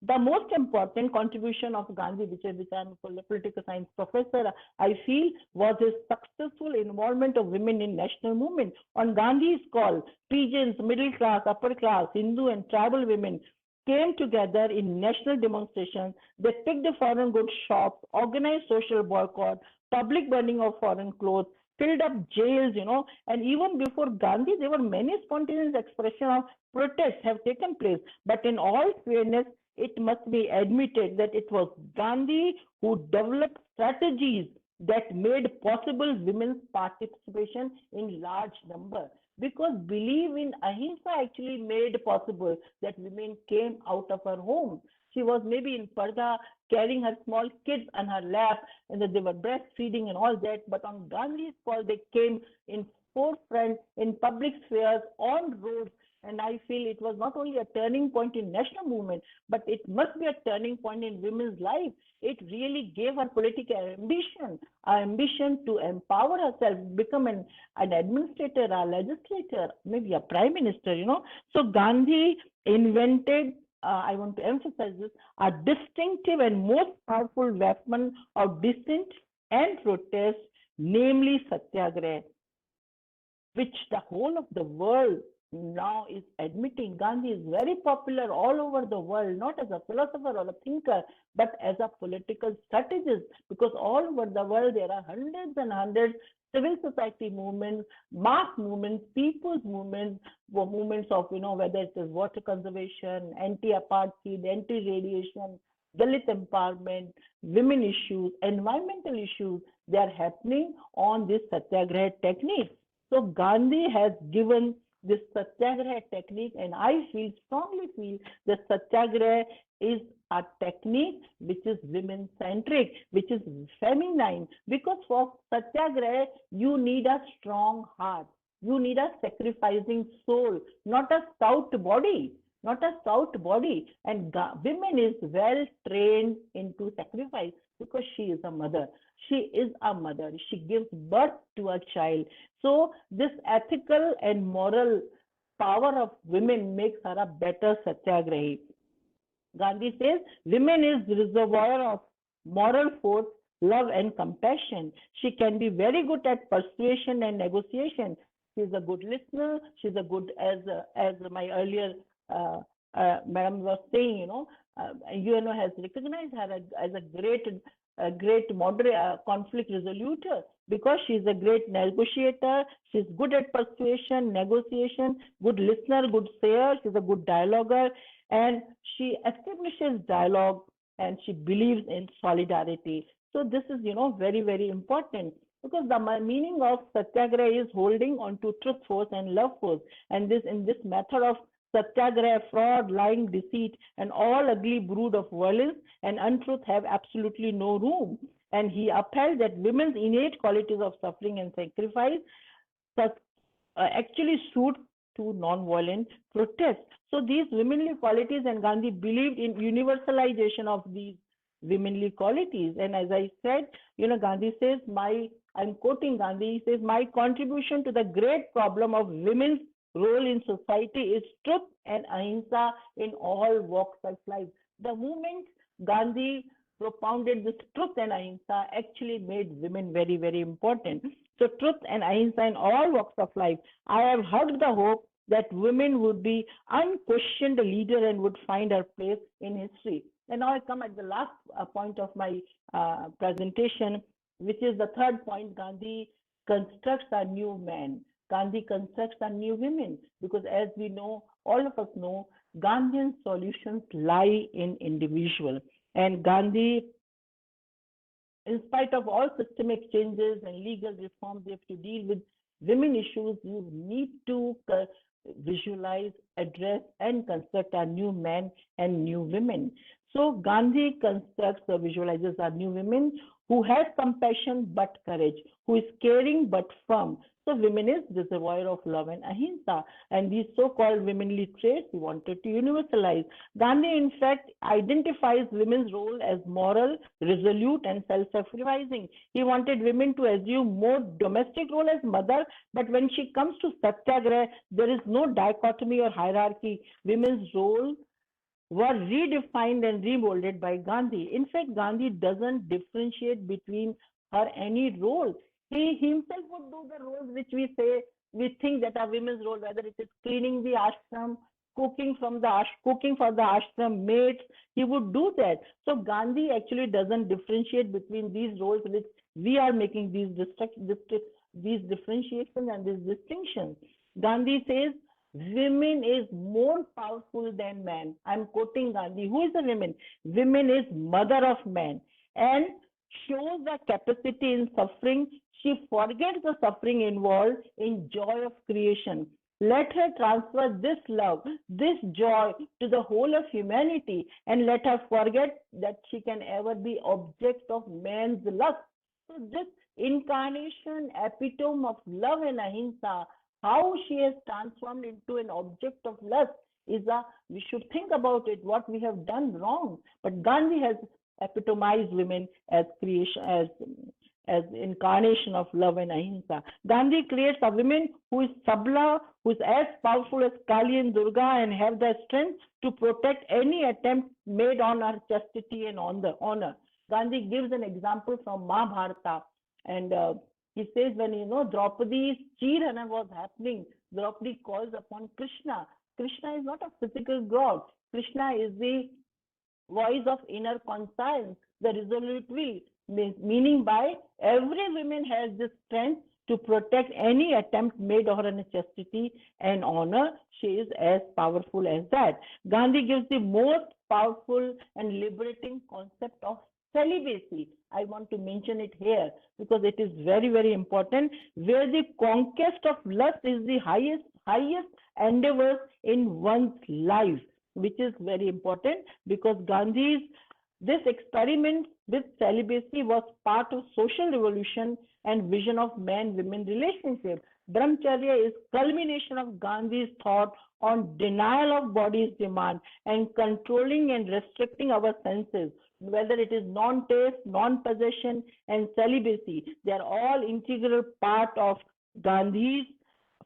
The most important contribution of Gandhi, which I'm a political science professor, I feel, was his successful involvement of women in national movement. On Gandhi's call, peasants, middle class, upper class, Hindu and tribal women came together in national demonstrations. They picked foreign goods shops, organized social boycott, public burning of foreign clothes, filled up jails, and even before Gandhi, there were many spontaneous expressions of protest have taken place. But in all fairness, it must be admitted that it was Gandhi who developed strategies that made possible women's participation in large number. Because belief in ahimsa actually made possible that women came out of her home. She was maybe in Parda carrying her small kids on her lap, and that they were breastfeeding and all that. But on Gandhi's call, they came in forefront in public spheres, on roads. And I feel it was not only a turning point in national movement, but it must be a turning point in women's life. It really gave her political ambition to empower herself, become an administrator, a legislator, maybe a prime minister, So Gandhi invented, I want to emphasize this, a distinctive and most powerful weapon of dissent and protest, namely satyagraha, which the whole of the world now is admitting. Gandhi is very popular all over the world, not as a philosopher or a thinker, but as a political strategist, because all over the world there are hundreds and hundreds civil society movements, mass movements, people's movements, movements of, whether it is water conservation, anti-apartheid, anti-radiation, Dalit empowerment, women issues, environmental issues, they are happening on this satyagraha technique. So Gandhi has given this satyagraha technique, and I strongly feel that satyagraha is a technique which is women-centric, which is feminine, because for satyagraha, you need a strong heart. You need a sacrificing soul, not a stout body. And women is well trained into sacrifice because she is a mother. She gives birth to a child. So this ethical and moral power of women makes her a better satyagrahi. Gandhi says, women is the reservoir of moral force, love and compassion. She can be very good at persuasion and negotiation. She's a good listener. She's a good, as my earlier madam was saying, UNO has recognized her as a great conflict resoluter, because she's a great negotiator. She's good at persuasion, negotiation, good listener, good sayer. She's a good dialoguer, and she establishes dialogue, and she believes in solidarity. So this is, very, very important, because the meaning of satyagraha is holding on to truth force and love force. And in this method of satyagraha, fraud, lying, deceit, and all ugly brood of violence and untruth have absolutely no room. And he upheld that women's innate qualities of suffering and sacrifice actually suit to non-violent protest. So these womanly qualities, and Gandhi believed in universalization of these womanly qualities. And as I said, Gandhi says, I'm quoting Gandhi, he says, my contribution to the great problem of women's role in society is truth and ahimsa in all walks of life. The moment Gandhi propounded this truth and ahimsa actually made women very, very important. So truth and ahimsa in all walks of life. I have hugged the hope that women would be unquestioned leader and would find her place in history. And now I come at the last point of my presentation, which is the third point. Gandhi constructs a new man. Gandhi constructs a new women, because as we know, all of us know, Gandhian solutions lie in individual. And Gandhi, in spite of all systemic changes and legal reforms, they have to deal with women issues. You need to visualize, address, and construct a new man and new women. So Gandhi constructs or visualizes a new women who has compassion but courage, who is caring but firm. So women is reservoir of love and ahimsa, and these so-called womanly traits he wanted to universalize. Gandhi, in fact, identifies women's role as moral, resolute, and self-sacrificing. He wanted women to assume more domestic role as mother, but when she comes to satyagraha, there is no dichotomy or hierarchy. Women's role were redefined and remolded by Gandhi. In fact, Gandhi doesn't differentiate between her any role. He himself would do the roles which we think that are women's role, whether it is cleaning the ashram, cooking for the ashram mates, he would do that. So Gandhi actually doesn't differentiate between these roles which we are making these differentiations and these distinctions. Gandhi says women is more powerful than man. I'm quoting Gandhi. Who is the woman? Women is mother of man, and shows the capacity in suffering. She forgets the suffering involved in joy of creation. Let her transfer this love, this joy to the whole of humanity, and let her forget that she can ever be object of man's lust. So this incarnation, epitome of love and ahimsa, how she has transformed into an object of lust we should think about it, what we have done wrong. But Gandhi has epitomized women as creation, as incarnation of love and ahimsa. Gandhi creates a woman who is sabla, who is as powerful as Kali and Durga, and have the strength to protect any attempt made on her chastity and on the honor. Gandhi gives an example from Mahabharata, and he says when Draupadi's Chirana was happening, Draupadi calls upon Krishna. Krishna is not a physical god. Krishna is the voice of inner conscience, the resolute will, meaning by every woman has this strength to protect any attempt made on her chastity and honor. She is as powerful as that. Gandhi gives the most powerful and liberating concept of celibacy. I want to mention it here because it is very, very important, where the conquest of lust is the highest endeavor in one's life, which is very important because this experiment with celibacy was part of social revolution and vision of man-women relationship. Brahmacharya is culmination of Gandhi's thought on denial of body's demand and controlling and restricting our senses, whether it is non-taste, non-possession, and celibacy. They are all integral part of Gandhi's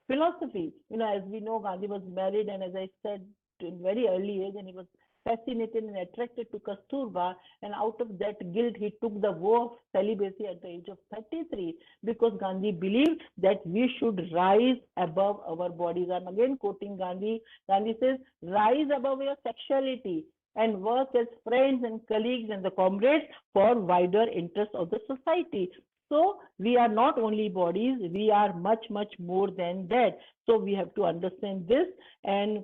philosophy. As we know, Gandhi was married, and as I said, in very early age, and he was fascinated and attracted to Kasturba, and out of that guilt, he took the vow of celibacy at the age of 33, because Gandhi believed that we should rise above our bodies. I'm again quoting Gandhi. Gandhi says, rise above your sexuality and work as friends and colleagues and the comrades for wider interests of the society. So we are not only bodies, we are much, much more than that. So we have to understand this. And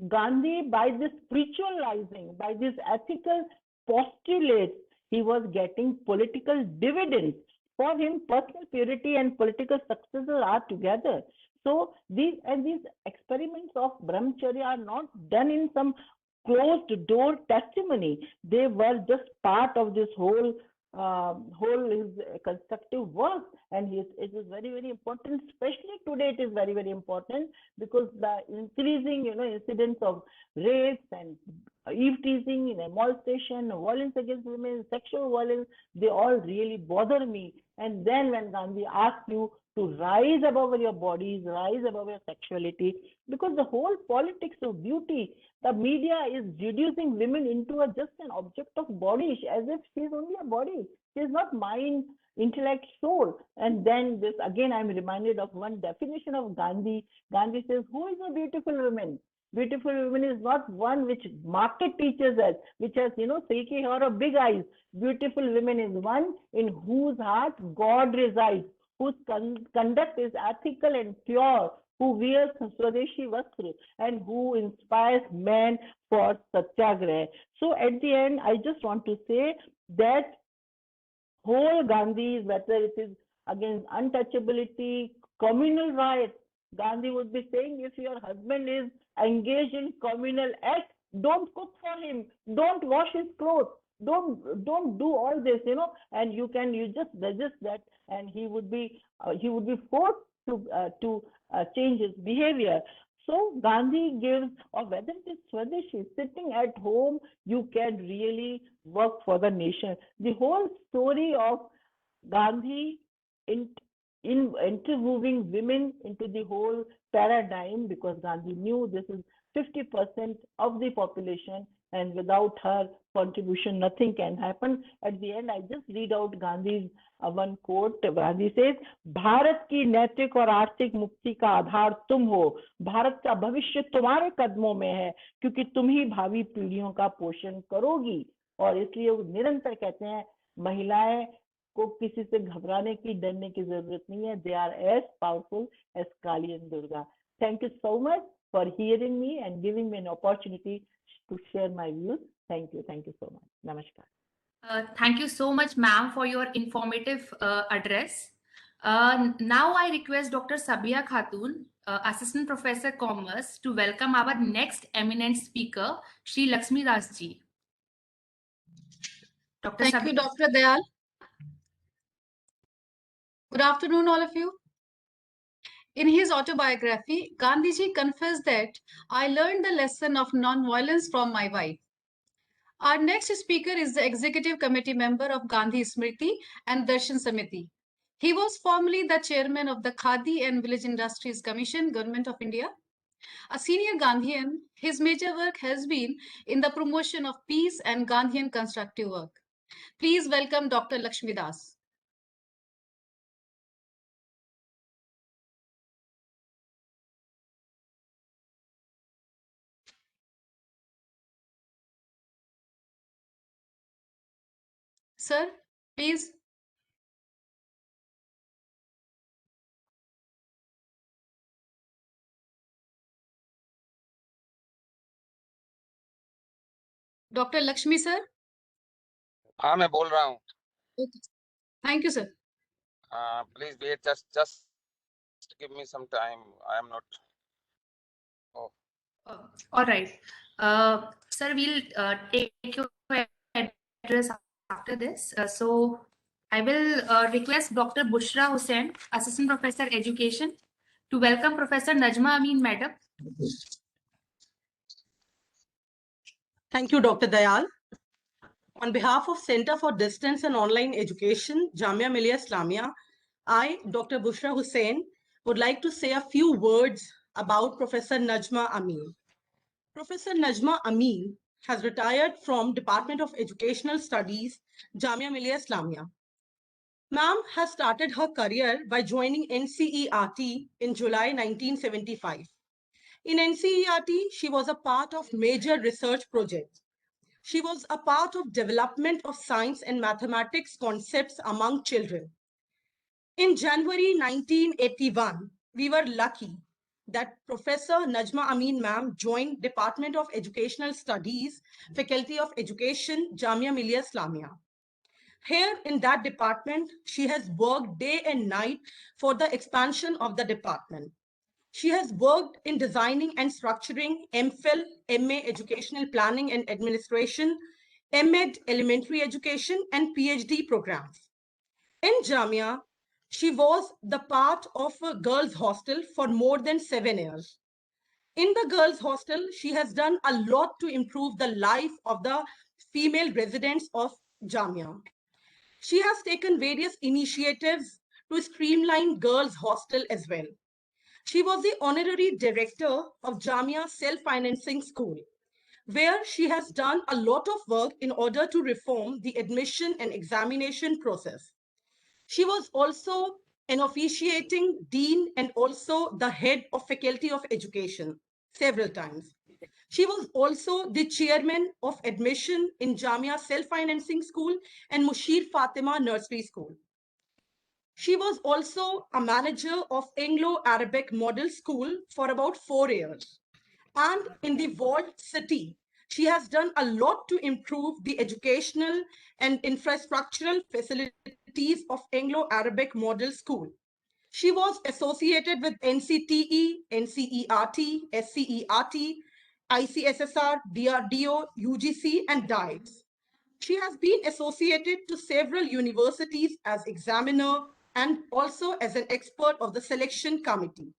Gandhi, by this spiritualizing, by these ethical postulates, he was getting political dividends. For him, personal purity and political successes are together. So these experiments of brahmacharya are not done in some closed door testimony. They were just part of this whole his constructive work, and it is very, very important. Especially today, it is very, very important because the increasing incidents of rapes and eve teasing, molestation, violence against women, sexual violence, they all really bother me. And then when Gandhi asked you to rise above your bodies, rise above your sexuality, because the whole politics of beauty, the media is reducing women into just an object of body, as if she is only a body. She is not mind, intellect, soul. And then this, again, I'm reminded of one definition of Gandhi. Gandhi says, who is a beautiful woman? Beautiful woman is not one which market teaches us, which has, silky hair or big eyes. Beautiful woman is one in whose heart God resides, whose conduct is ethical and pure, who wears Swadeshi Vastra, and who inspires man for Satyagraha. So at the end, I just want to say that whole Gandhi, whether it is against untouchability, communal rights, Gandhi would be saying, if your husband is engaged in communal act, don't cook for him, don't wash his clothes, don't do all this, and you just resist that, and he would be forced to change his behavior. So Gandhi gives, or whether it is Swadeshi, sitting at home, you can really work for the nation. The whole story of Gandhi in interweaving women into the whole paradigm, because Gandhi knew this is 50% of the population, and without her contribution, nothing can happen. At the end, I just read out Gandhi's one quote. Gandhi says, Bharat की नैतिक और आर्थिक मुक्ति का आधार तुम हो, भारत का भविष्य तुम्हारे कदमों में है, क्योंकि तुम ही भावी पीढ़ियों का पोषण करोगी. और इसलिए वो निरंतर कहते हैं, महिलाएं को किसी से घबराने की, डरने की जरूरत नहीं है. They are as powerful as Kali and Durga. Thank you so much for hearing me and giving me an opportunity to share my views. Thank you so much. Namaskar. Thank you so much, ma'am, for your informative address. Now I request Dr. Sabia Khatun, Assistant Professor Commerce, to welcome our next eminent speaker, Shri Lakshmi Das ji. Dr. Thank Sabia. you, Dr. Dayal. Good afternoon, all of you. In his autobiography, Gandhiji confessed that I learned the lesson of non-violence from my wife. Our next speaker is the executive committee member of Gandhi Smriti and Darshan Samiti. He was formerly the chairman of the Khadi and Village Industries Commission, Government of India. A senior Gandhian, his major work has been in the promotion of peace and Gandhian constructive work. Please welcome Dr. Lakshmi Das. Sir, please. Dr. Lakshmi, sir. हाँ मैं बोल रहा हूँ. Okay. Thank you, sir. Please wait, just give me some time. I am not. Oh. All right. Sir, we'll take your address after this. So I will request Dr. Bushra Hussain, Assistant Professor Education, to welcome Professor Najma Amin, Madam. Thank you, Dr. Dayal. On behalf of Center for Distance and Online Education, Jamia Millia Islamia, I, Dr. Bushra Hussain, would like to say a few words about Professor Najma Amin. Professor Najma Amin has retired from Department of Educational Studies, Jamia Millia Islamia. Ma'am has started her career by joining NCERT in July 1975. In NCERT, she was a part of major research projects. She was a part of development of science and mathematics concepts among children. In January 1981, we were lucky that Professor Najma Amin ma'am joined Department of Educational Studies, Faculty of Education, Jamia Millia Islamia. Here in that department, she has worked day and night for the expansion of the department. She has worked in designing and structuring MPhil, MA Educational Planning and Administration, MEd Elementary Education, and PhD programs. In Jamia, she was the part of a girls' hostel for more than 7 years. In the girls' hostel, she has done a lot to improve the life of the female residents of Jamia. She has taken various initiatives to streamline girls' hostel as well. She was the honorary director of Jamia Self-Financing School, where she has done a lot of work in order to reform the admission and examination process. She was also an officiating dean and also the head of Faculty of Education several times. She was also the chairman of admission in Jamia Self-Financing School and Mushir Fatima Nursery School. She was also a manager of Anglo-Arabic Model School for about 4 years. And in the walled city, she has done a lot to improve the educational and infrastructural facilities of Anglo-Arabic Model School. She was associated with NCTE, NCERT, SCERT, ICSSR, DRDO, UGC, and DIES. She has been associated to several universities as examiner and also as an expert of the selection committee.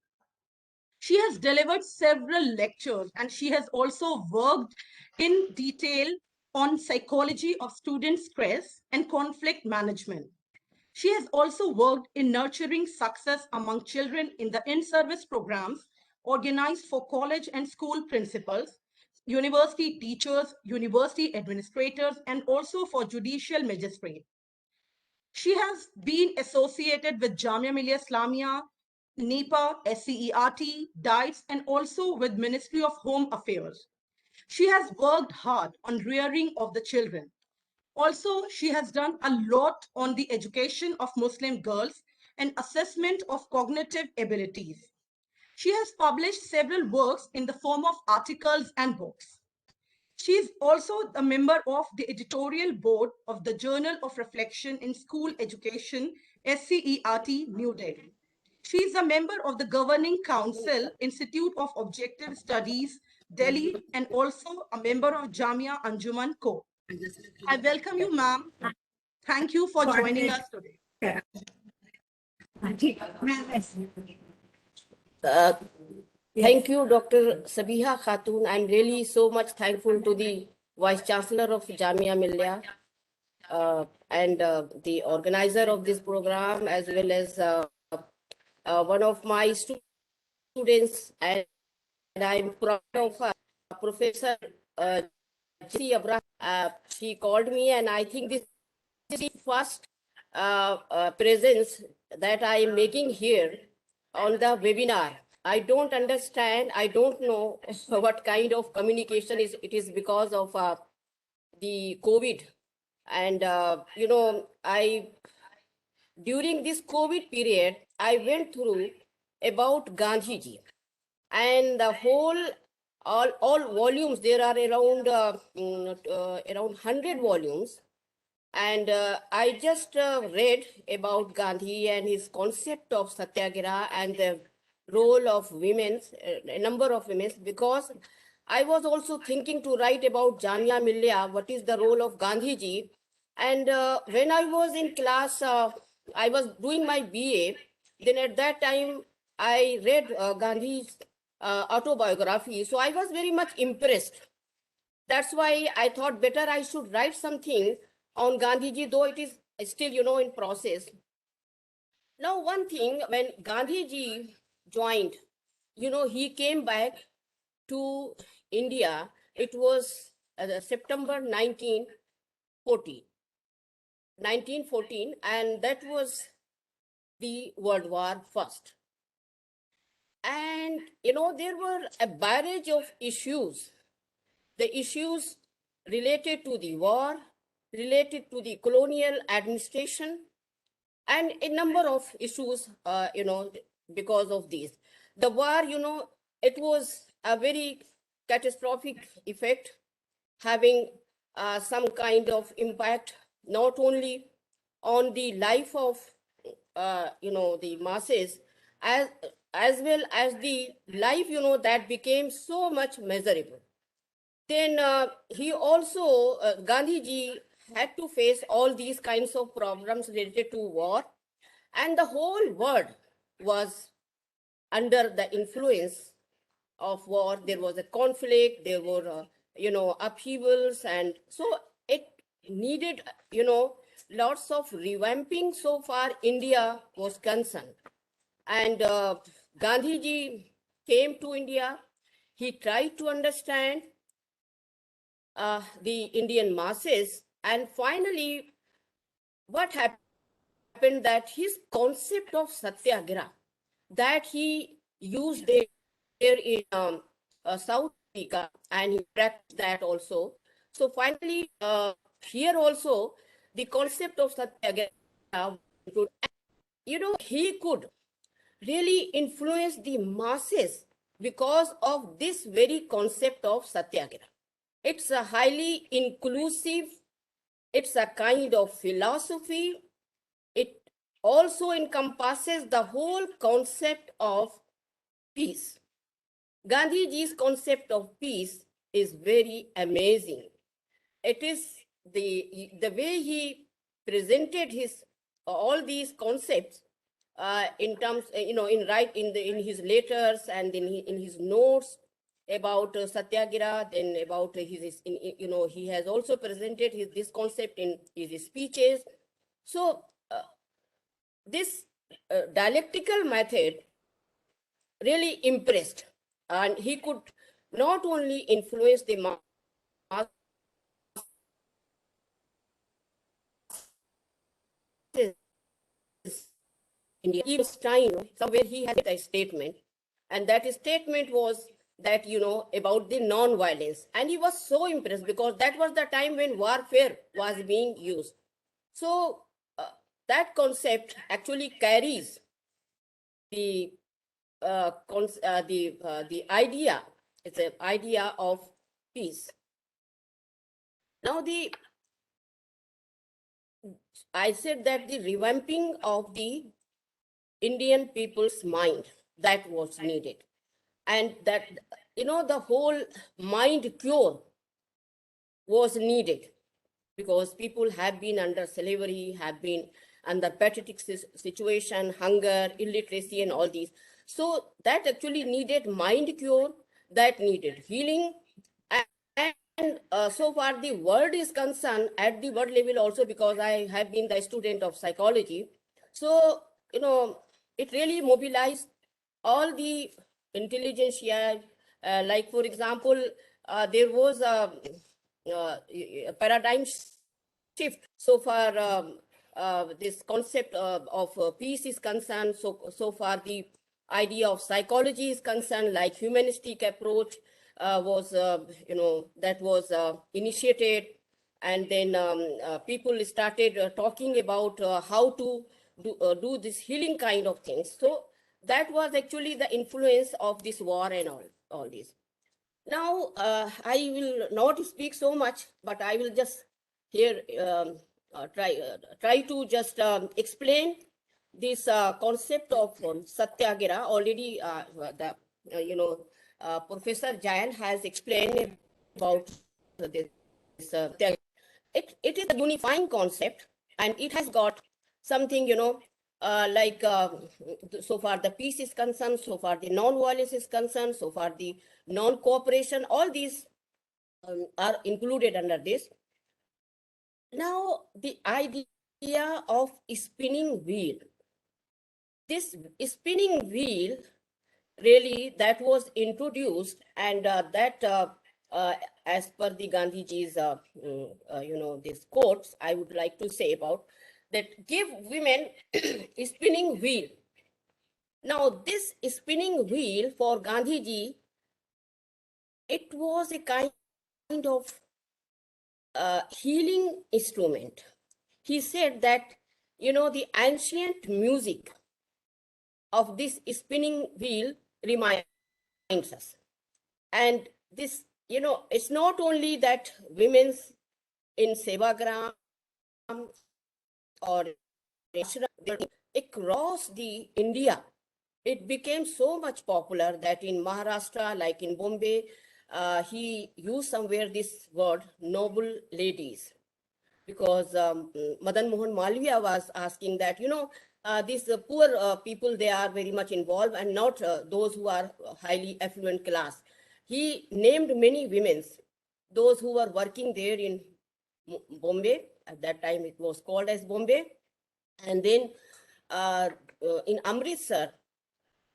She has delivered several lectures and she has also worked in detail on psychology of student stress and conflict management. She has also worked in nurturing success among children in the in-service programs organized for college and school principals, university teachers, university administrators, and also for judicial magistrates. She has been associated with Jamia Millia Islamia, NEPA, SCERT, DICE, and also with Ministry of Home Affairs. She has worked hard on rearing of the children. Also, she has done a lot on the education of Muslim girls and assessment of cognitive abilities. She has published several works in the form of articles and books. She is also a member of the editorial board of the Journal of Reflection in School Education, SCERT, New Delhi. She is a member of the Governing Council, Institute of Objective Studies, Delhi, and also a member of Jamia Anjuman Co. I welcome you, ma'am. Thank you for joining us today. Thank you, Dr. Sabiha Khatun. I'm really so much thankful to the Vice Chancellor of Jamia Millia and the organizer of this program, as well as one of my students, and I'm proud of Professor G. Abraham. She called me, and I think this is the first presence that I am making here on the webinar. I don't understand. I don't know what kind of communication it is because of the COVID. And, during this COVID period, I went through about Gandhi ji, and the whole, all volumes, there are around, around 100 volumes. And I just read about Gandhi and his concept of Satyagraha and the role of women, a number of women, because I was also thinking to write about Jamia Millia, what is the role of Gandhi ji. And when I was in class, I was doing my BA, then at that time I read Gandhi's autobiography. So I was very much impressed. That's why I thought better I should write something on Gandhiji, though it is still, in process. Now, one thing, when Gandhiji joined, he came back to India. It was September 1914, and that was the World War First. And, there were a barrage of issues. The issues related to the war, related to the colonial administration, and a number of issues, because of this. The war, it was a very catastrophic effect, having some kind of impact, not only on the life of, the masses, as well as the life, that became so much miserable. Then he also, Gandhiji had to face all these kinds of problems related to war, and the whole world was under the influence of war. There was a conflict, there were, upheavals, and so it needed, lots of revamping so far India was concerned. And Gandhiji came to India. He tried to understand the Indian masses, and finally what happened that his concept of Satyagraha that he used there in South Africa, and he practiced that also. So finally here also the concept of Satyagraha, he could really influence the masses because of this very concept of Satyagraha. It's a highly inclusive, it's a kind of philosophy. It also encompasses the whole concept of peace. Gandhiji's concept of peace is very amazing. It is the way he presented his all these concepts in terms, in his letters and in his notes about Satyagraha, then about he has also presented this concept in his speeches. So this dialectical method really impressed, and he could not only influence the masses India, even time, somewhere he had a statement, and that statement was that, about the non-violence. And he was so impressed because that was the time when warfare was being used. So that concept actually carries the idea. It's an idea of peace. Now I said that the revamping of the Indian people's mind, that was needed. And that, the whole mind cure was needed, because people have been under slavery, have been under pathetic situation, hunger, illiteracy, and all these. So that actually needed mind cure, that needed healing. And so far the world is concerned, at the world level also, because I have been the student of psychology. So, it really mobilized all the intelligentsia. Like, for example, there was a paradigm shift so far this concept of peace is concerned. So far the idea of psychology is concerned, like humanistic approach was that was initiated. And then people started talking about how to do this healing kind of things. So that was actually the influence of this war and all this. Now I will not speak so much, but I will just here try to just explain this concept of Satyagraha. Already Professor Jayan has explained about this. It is a unifying concept, and it has got something, like so far the peace is concerned, so far the non-violence is concerned, so far the non-cooperation, all these are included under this. Now, the idea of spinning wheel. This spinning wheel, really, that was introduced, and that as per the Gandhiji's these quotes, I would like to say about that: give women spinning wheel. Now this spinning wheel for Gandhiji, it was a kind of healing instrument. He said that, the ancient music of this spinning wheel reminds us. And this, it's not only that women's in Sevagram or across the India, it became so much popular that in Maharashtra, like in Bombay, he used somewhere this word, noble ladies, because Madan Mohan Malviya was asking that, these poor people, they are very much involved, and not those who are highly affluent class. He named many women, those who were working there in Bombay. At that time, it was called as Bombay. And then in Amritsar,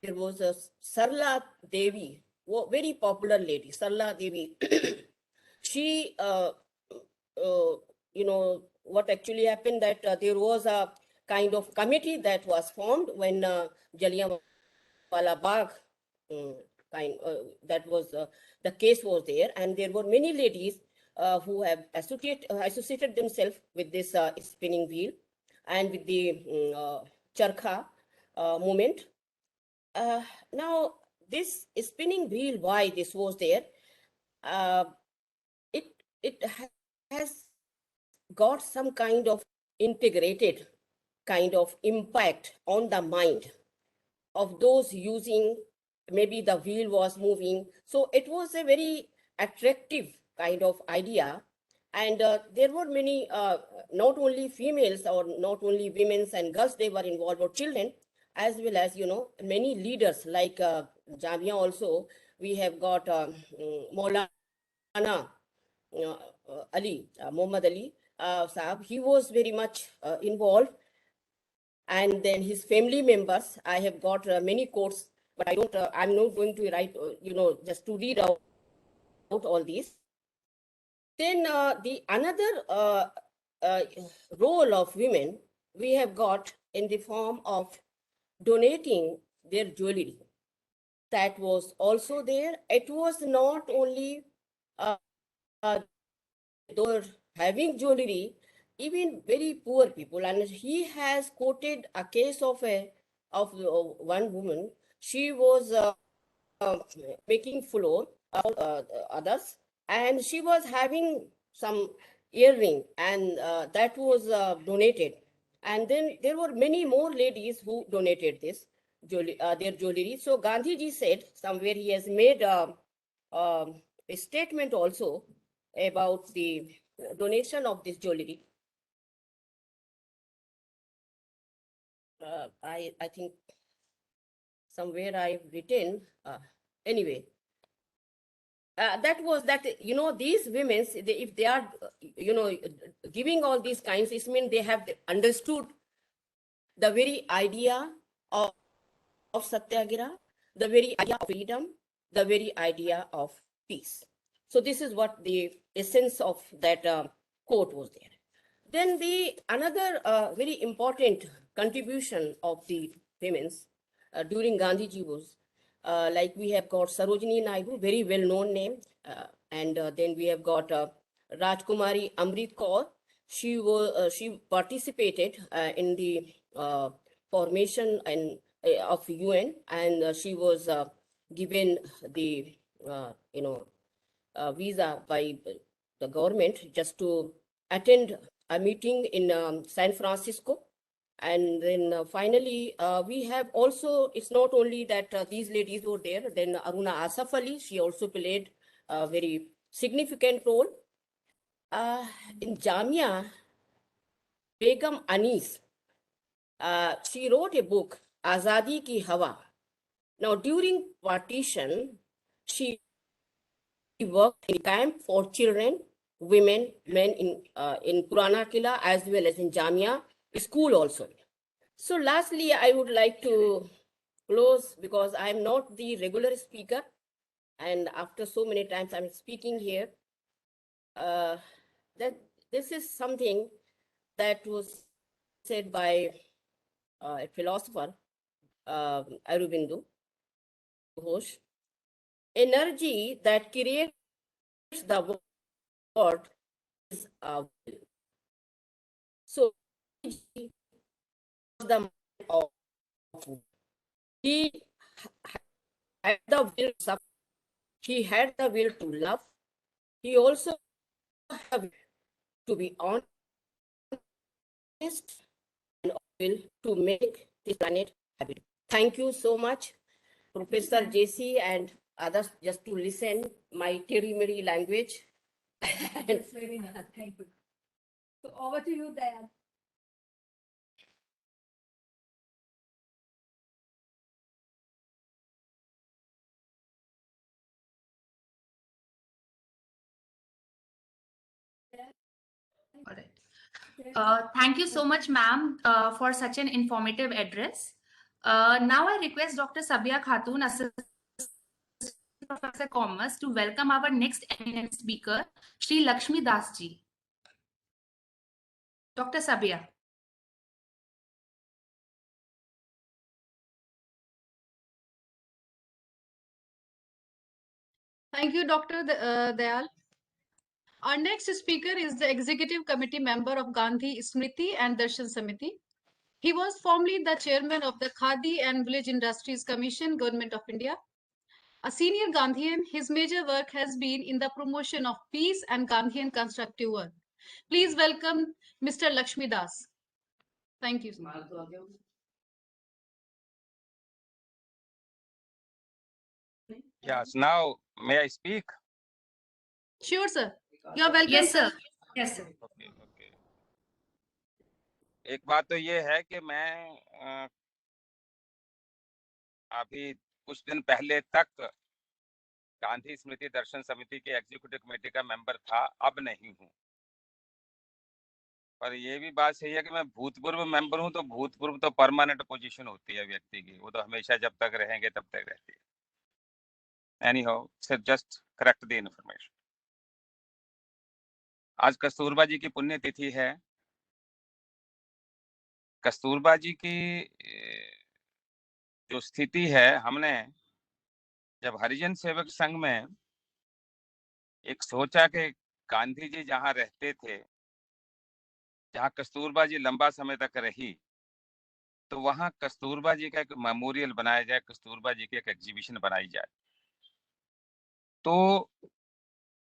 there was a Sarla Devi, very popular lady, Sarla Devi. She, what actually happened, that there was a kind of committee that was formed when Jallianwala Bagh that was the case was there, and there were many ladies who have associated themselves with this spinning wheel and with the charkha movement. Now this spinning wheel, why this was there? It has got some kind of integrated kind of impact on the mind of those using. Maybe the wheel was moving, so it was a very attractive kind of idea. And there were many, not only females or not only women's and girls, they were involved, or children, as well as, many leaders like Jamia also. We have got Maulana Ali, Muhammad Ali Sahab. He was very much involved. And then his family members. I have got many quotes, but I'm not going to write, just to read out all these. Then the another role of women we have got in the form of donating their jewelry. That was also there. It was not only they were having jewelry, even very poor people. And he has quoted a case of one woman. She was making floor others, and she was having some earring, and that was donated. And then there were many more ladies who donated this jewelry, their jewelry. So Gandhi ji said somewhere, he has made a statement also about the donation of this jewelry. I think somewhere I've written, anyway, that was that, these women, if they are, giving all these kinds, it means they have understood the very idea of Satyagraha, the very idea of freedom, the very idea of peace. So this is what the essence of that quote was there. Then the another very important contribution of the women's during Gandhiji was, like we have got Sarojini Naidu, very well-known name, and then we have got Rajkumari Amrit Kaur. She participated in the formation and of UN, and she was given the visa by the government just to attend a meeting in San Francisco. And then finally, we have also, it's not only that these ladies were there, then Aruna Asaf Ali, she also played a very significant role. In Jamia, Begum Anis, she wrote a book, Azadi Ki Hawa. Now, during partition, she worked in camp for children, women, men in Purana Kila as well as in Jamia school also. So lastly, I would like to close, because I'm not the regular speaker, and after so many times I'm speaking here, that this is something that was said by a philosopher, Aurobindo Ghosh. Energy that creates the world is will. So the mind of he had the will to suffer. He had the will to love. He also had the will to be honest and will to make this planet habitable. Thank you so much, Professor JC and others, just to listen my Tirimiri language. That's very nice. Thank you. So over to you, Dayal. All right. Thank you so much, ma'am, for such an informative address. Now I request Dr. Sabia Khatun, Assistant Professor Commerce, to welcome our next eminent speaker, Shri Lakshmi Das ji. Dr. Sabia. Thank you, Dr. Dayal. Our next speaker is the Executive Committee member of Gandhi Smriti and Darshan Samiti. He was formerly the chairman of the Khadi and Village Industries Commission, Government of India. A senior Gandhian, his major work has been in the promotion of peace and Gandhian constructive work. Please welcome Mr. Lakshmi Das. Thank you. Yes, now may I speak? Sure, sir. You're welcome, Yes, sir. Yes, sir. Okay okay. एक बात तो ये है कि मैं अभी कुछ दिन पहले तक गांधी स्मृति दर्शन समिति के एग्जीक्यूटिव कमेटी का मेंबर था, अब नहीं हूँ। पर ये भी बात सही है कि मैं भूतपूर्व मेंबर हूँ, तो भूतपूर्व तो परमानेंट पोजीशन होती है व्यक्ति की, वो तो हमेशा जब तक रहेंगे तब तक रहती है। एनी हाउ, सिर्फ जस्ट करेक्ट द इन्फॉर्मेशन। आज कस्तूरबा जी की पुण्यतिथि है। कस्तूरबा जी की जो स्थिति है, हमने जब हरिजन सेवक संघ में एक सोचा कि गांधी जी जहाँ रहते थे, जहाँ कस्तूरबा जी लंबा समय तक रही, तो वहाँ कस्तूरबा जी का एक मेमोरियल बनाया जाए, कस्तूरबा जी की एक एग्जीबिशन बनाई जाए। तो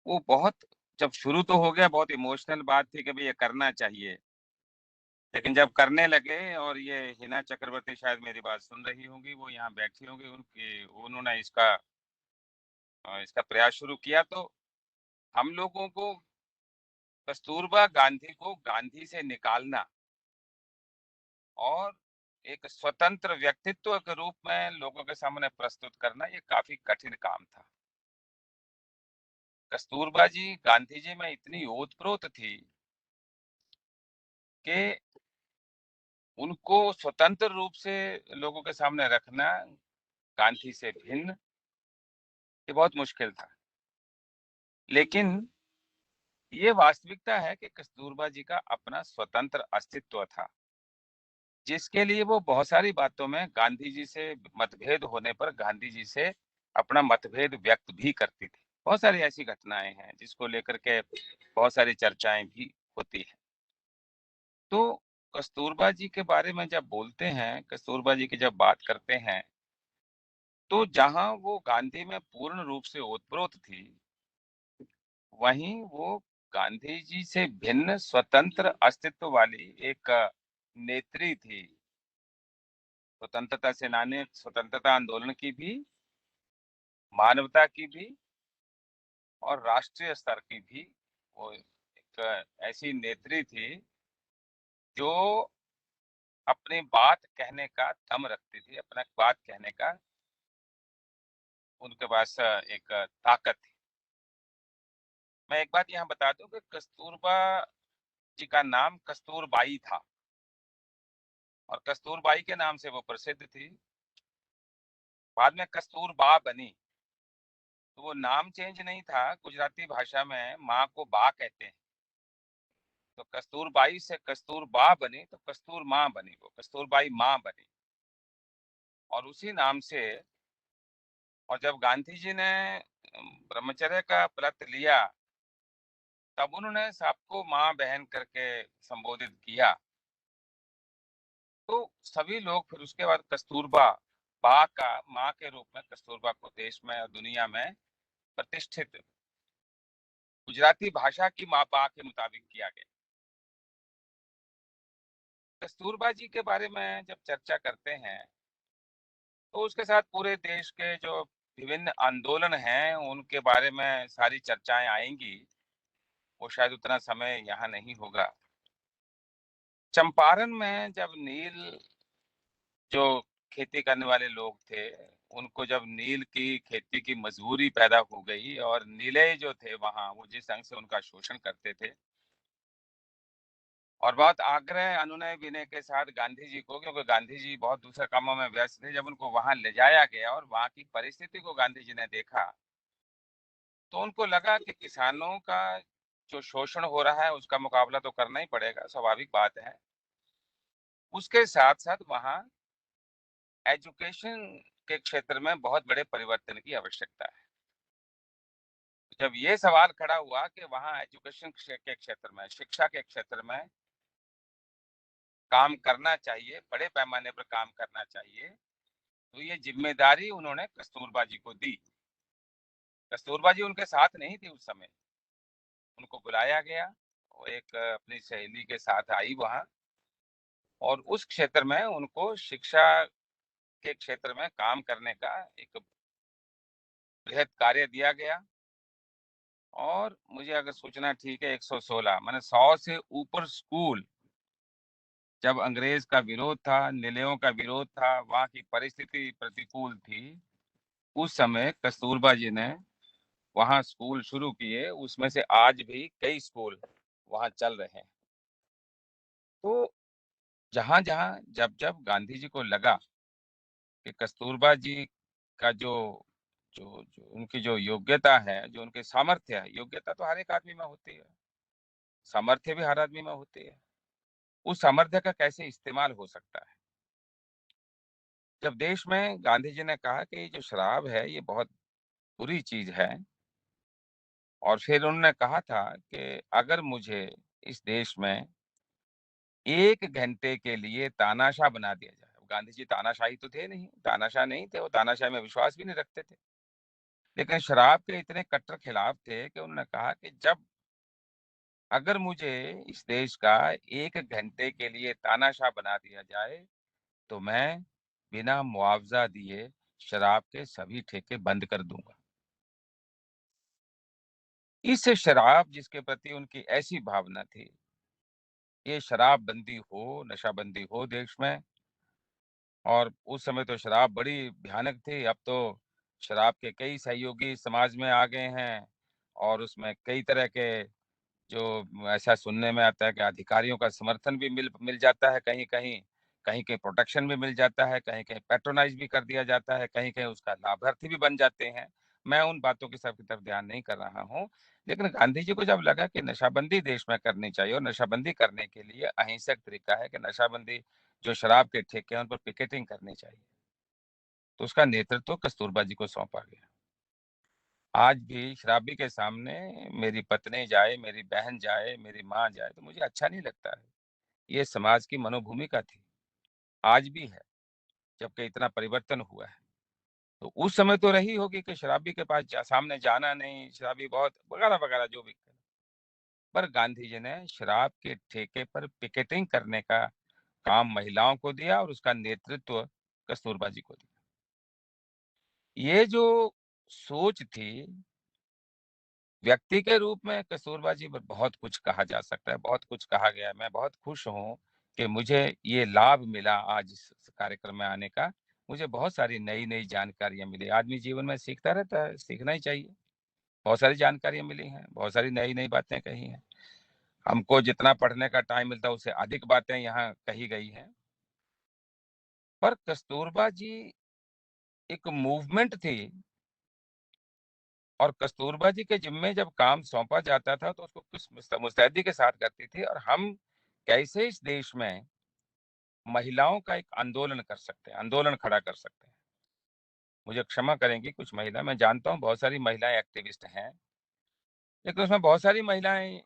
वो बहुत, जब शुरू तो हो गया, बहुत इमोशनल बात थी कि भाई ये करना चाहिए। लेकिन जब करने लगे, और ये हिना चक्रवर्ती शायद मेरी बात सुन रही होंगी, वो यहाँ बैठी होंगी, उन्होंने इसका प्रयास शुरू किया, तो हम लोगों को कस्तूरबा गांधी को गांधी से निकालना और एक स्वतंत्र व्यक्तित्व के रूप में लोगों के सामने प्रस्तुत करना, ये काफी कठिन काम था। कस्तूरबा जी गांधी जी में इतनी ओतप्रोत थी कि उनको स्वतंत्र रूप से लोगों के सामने रखना, गांधी से भिन्न, ये बहुत मुश्किल था। लेकिन ये वास्तविकता है कि कस्तूरबा जी का अपना स्वतंत्र अस्तित्व था, जिसके लिए वो बहुत सारी बातों में गांधी जी से मतभेद होने पर गांधी जी से अपना मतभेद व्यक्त भी करती थी। बहुत सारी ऐसी घटनाएं हैं जिसको लेकर के बहुत सारी चर्चाएं भी होती हैं। तो कस्तूरबा जी के बारे में जब बोलते हैं, कस्तूरबा जी की जब बात करते हैं, तो जहां वो गांधी में पूर्ण रूप से ओतप्रोत थी, वहीं वो गांधी जी से भिन्न स्वतंत्र अस्तित्व वाली एक नेत्री थी। स्वतंत्रता सेनानी, स्वतंत्रता आंदोलन की भी, मानवता की भी, और राष्ट्रीय स्तर की भी। वो एक ऐसी नेत्री थी जो अपनी बात कहने का दम रखती थी, अपना बात कहने का उनके पास एक ताकत थी। मैं एक बात यहाँ बता दूं कि कस्तूरबा जी का नाम कस्तूरबाई था, और कस्तूरबाई के नाम से वो प्रसिद्ध थी। बाद में कस्तूरबा बनी, तो वो नाम चेंज नहीं था। गुजराती भाषा में माँ को बा कहते हैं, तो कस्तूरबाई से कस्तूरबा बनी, तो कस्तूर माँ बनी, वो कस्तूरबाई माँ बनी, और उसी नाम से। और जब गांधी जी ने ब्रह्मचर्य का व्रत लिया, तब उन्होंने सबको माँ बहन करके संबोधित किया। तो सभी लोग फिर उसके बाद कस्तूरबा बा का माँ के रूप में कस्तूरबा को देश में और दुनिया में प्रतिष्ठित गुजराती भाषा की माँ बा के मुताबिक किया गया। कस्तूरबा जी के बारे में जब चर्चा करते हैं, तो उसके साथ पूरे देश के जो विभिन्न आंदोलन हैं, उनके बारे में सारी चर्चाएं आएंगी। वो शायद उतना समय यहाँ नहीं होगा। चंपारण में जब नील, जो खेती करने वाले लोग थे, उनको जब नील की खेती की मजबूरी पैदा हो गई, और नीले जो थे वहां, वो जिस ढंग से उनका शोषण करते थे, और बहुत आग्रह अनुनय विनय के साथ गांधी जी को, क्योंकि गांधी जी बहुत दूसरे कामों में व्यस्त थे, जब उनको वहां ले जाया गया और वहां की परिस्थिति को गांधी जी ने देखा, तो उनको लगा कि किसानों का जो शोषण हो रहा है उसका मुकाबला तो करना ही पड़ेगा, स्वाभाविक बात है। उसके साथ साथ वहां एजुकेशन के क्षेत्र में बहुत बड़े परिवर्तन की आवश्यकता है। जब ये सवाल खड़ा हुआ कि वहां एजुकेशन के क्षेत्र में, शिक्षा के क्षेत्र में काम करना चाहिए, बड़े पैमाने पर काम करना चाहिए, तो ये जिम्मेदारी उन्होंने कस्तूरबा जी को दी। कस्तूरबा जी उनके साथ नहीं थी उस समय, उनको बुलाया गया, वो एक अपनी सहेली के साथ आई वहां, और उस क्षेत्र में उनको शिक्षा के क्षेत्र में काम करने का एक बृहद कार्य दिया गया। और मुझे अगर सोचना ठीक है 116 माने 100 से ऊपर स्कूल, जब अंग्रेज का विरोध था, निलयों का विरोध था, वहां की परिस्थिति प्रतिकूल थी, उस समय कस्तूरबा जी ने वहां स्कूल शुरू किए। उसमें से आज भी कई स्कूल वहां चल रहे हैं। तो जहां जहां जब जब गांधी जी को लगा कि कस्तूरबा जी का जो जो जो उनकी जो योग्यता है, जो उनके सामर्थ्य है, योग्यता तो हर एक आदमी में होती है, सामर्थ्य भी हर आदमी में होती है, उस सामर्थ्य का कैसे इस्तेमाल हो सकता है। जब देश में गांधी जी ने कहा कि जो शराब है ये बहुत बुरी चीज है, और फिर उन्होंने कहा था कि अगर मुझे इस देश में 1 घंटे के लिए तानाशाह बना दिया जाए, गांधी जी तानाशाही तो थे नहीं, तानाशाह नहीं थे, वो तानाशाह में विश्वास भी नहीं रखते थे, लेकिन शराब के इतने कट्टर खिलाफ थे कि उन्होंने कहा कि जब अगर मुझे इस देश का 1 घंटे के लिए तानाशाह बना दिया जाए तो मैं बिना मुआवजा दिए शराब के सभी ठेके बंद कर दूंगा। इस शराब जिसके प्रति उनकी ऐसी भावना थी, ये शराबबंदी हो, नशाबंदी हो देश में, और उस समय तो शराब बड़ी भयानक थी। अब तो शराब के कई सहयोगी समाज में आ गए हैं, और उसमें कई तरह के जो ऐसा सुनने में आता है कि अधिकारियों का समर्थन भी मिल जाता है, कहीं कहीं कहीं कहीं प्रोटेक्शन भी मिल जाता है, कहीं कहीं पैट्रोनाइज भी कर दिया जाता है, कहीं कहीं उसका लाभार्थी भी बन जाते हैं। मैं उन बातों की सब की तरफ ध्यान नहीं कर रहा हूँ, लेकिन गांधी जी को जब लगा कि नशाबंदी देश में करनी चाहिए, और नशाबंदी करने के लिए अहिंसक तरीका है कि नशाबंदी जो शराब के ठेके हैं उन पर पिकेटिंग करनी चाहिए, तो उसका नेतृत्व कस्तूरबा जी को सौंपा गया। आज भी शराबी के सामने मेरी पत्नी जाए, मेरी बहन जाए, मेरी माँ जाए तो मुझे अच्छा नहीं लगता है। ये समाज की मनोभूमिका थी, आज भी है, जबकि इतना परिवर्तन हुआ है। तो उस समय तो रही होगी कि शराबी के पास सामने जाना नहीं, शराबी बहुत वगैरह वगैरह जो भी, पर गांधी जी ने शराब के ठेके पर पिकेटिंग करने का काम महिलाओं को दिया, और उसका नेतृत्व कस्तूरबा जी को दिया। ये जो सोच थी, व्यक्ति के रूप में कस्तूरबा जी पर बहुत कुछ कहा जा सकता है, बहुत कुछ कहा गया है। मैं बहुत खुश हूँ कि मुझे ये लाभ मिला आज इस कार्यक्रम में आने का। मुझे बहुत सारी नई नई जानकारियां मिली। आदमी जीवन में सीखता रहता है, सीखना ही चाहिए। बहुत सारी जानकारियां मिली हैं, बहुत सारी नई नई बातें कही हैं। हमको जितना पढ़ने का टाइम मिलता है उससे अधिक बातें यहाँ कही गई हैं। पर कस्तूरबा जी एक मूवमेंट थी, और कस्तूरबा जी के जिम्मे जब काम सौंपा जाता था तो उसको किस मुस्तैदी के साथ करती थी। और हम कैसे इस देश में महिलाओं का एक आंदोलन कर सकते हैं, आंदोलन खड़ा कर सकते हैं। मुझे क्षमा करेंगी कुछ महिला, मैं जानता हूँ बहुत सारी महिलाएं एक्टिविस्ट हैं, लेकिन उसमें बहुत सारी महिलाएं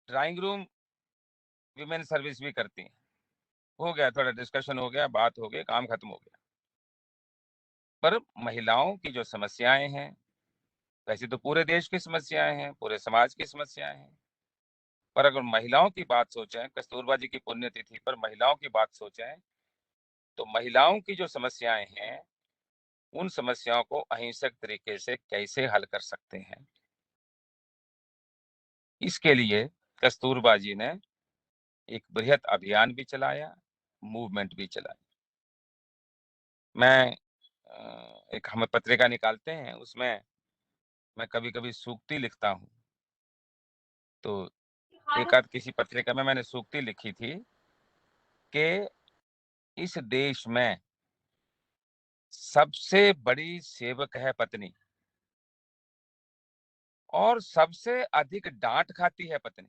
ड्राइंग रूम विमेन सर्विस भी करती हैं। हो गया, थोड़ा डिस्कशन हो गया, बात हो गई, काम खत्म हो गया। पर महिलाओं की जो समस्याएं हैं, वैसे तो पूरे देश की समस्याएं हैं, पूरे समाज की समस्याएं हैं, पर अगर महिलाओं की बात सोचें, कस्तूरबा जी की पुण्यतिथि पर महिलाओं की बात सोचें, तो महिलाओं की जो समस्याएं हैं, उन समस्याओं को अहिंसक तरीके से कैसे हल कर सकते हैं, इसके लिए कस्तूरबा जी ने एक बृहत अभियान भी चलाया, मूवमेंट भी चलाया। मैं एक हमें पत्रिका निकालते हैं, उसमें मैं कभी कभी सूक्ति लिखता हूँ। तो एक आध किसी पत्रिका में मैंने सूक्ति लिखी थी कि इस देश में सबसे बड़ी सेवक है पत्नी, और सबसे अधिक डांट खाती है पत्नी।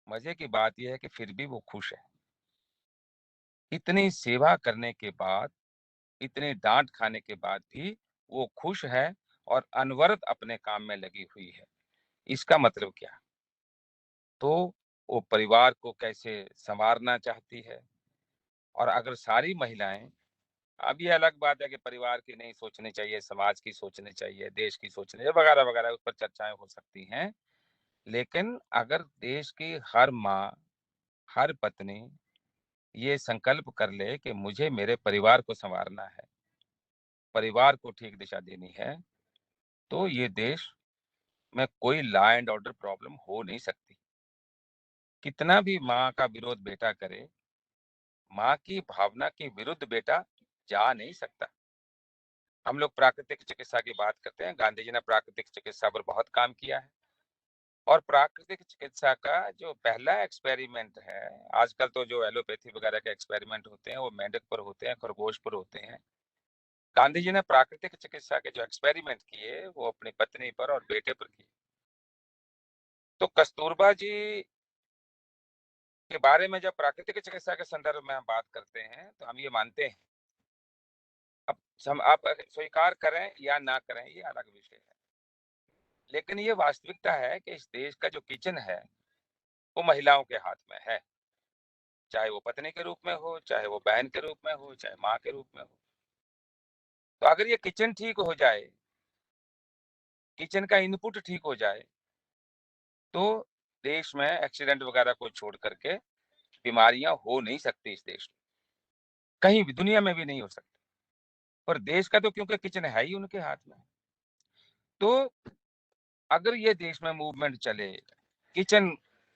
मजे की बात यह है कि फिर भी वो खुश है। इतनी सेवा करने के बाद, इतनी डांट खाने के बाद भी वो खुश है और अनवरत अपने काम में लगी हुई है। इसका मतलब क्या? तो वो परिवार को कैसे संवारना चाहती है। और अगर सारी महिलाएं, अब ये अलग बात है कि परिवार की नहीं सोचनी चाहिए, समाज की सोचनी चाहिए, देश की सोचनी चाहिए, वगैरह वगैरह, उस पर चर्चाएं हो सकती हैं, लेकिन अगर देश की हर माँ, हर पत्नी ये संकल्प कर ले कि मुझे मेरे परिवार को संवारना है, परिवार को ठीक दिशा देनी है, तो ये देश में कोई लॉ एंड ऑर्डर प्रॉब्लम हो नहीं सकती। कितना भी माँ का विरोध बेटा करे, माँ की भावना के विरुद्ध बेटा जा नहीं सकता। हम लोग प्राकृतिक चिकित्सा की बात करते हैं, गांधी जी ने प्राकृतिक चिकित्सा पर बहुत काम किया है, और प्राकृतिक चिकित्सा का जो पहला एक्सपेरिमेंट है, आजकल तो जो एलोपैथी वगैरह के एक्सपेरिमेंट होते हैं वो मेंढक पर होते हैं, खरगोश पर होते हैं। गांधी जी ने प्राकृतिक चिकित्सा के जो एक्सपेरिमेंट किए वो अपनी पत्नी पर और बेटे पर किए। तो कस्तूरबा जी के बारे में जब प्राकृतिक चिकित्सा के संदर्भ में हम बात करते हैं तो हम ये मानते हैं, अब हम आप स्वीकार करें या ना करें ये अलग विषय है, लेकिन ये वास्तविकता है कि इस देश का जो किचन है वो महिलाओं के हाथ में है, चाहे वो पत्नी के रूप में हो, चाहे वो बहन के रूप में हो, चाहे माँ के रूप में हो। तो अगर ये किचन ठीक हो जाए, किचन का इनपुट ठीक हो जाए, तो देश में एक्सीडेंट वगैरह को छोड़ करके बीमारियां हो नहीं सकती इस देश में, कहीं भी दुनिया में भी नहीं हो सकती। और देश का तो क्योंकि किचन है ही उनके हाथ में, तो अगर ये देश में मूवमेंट चले, किचन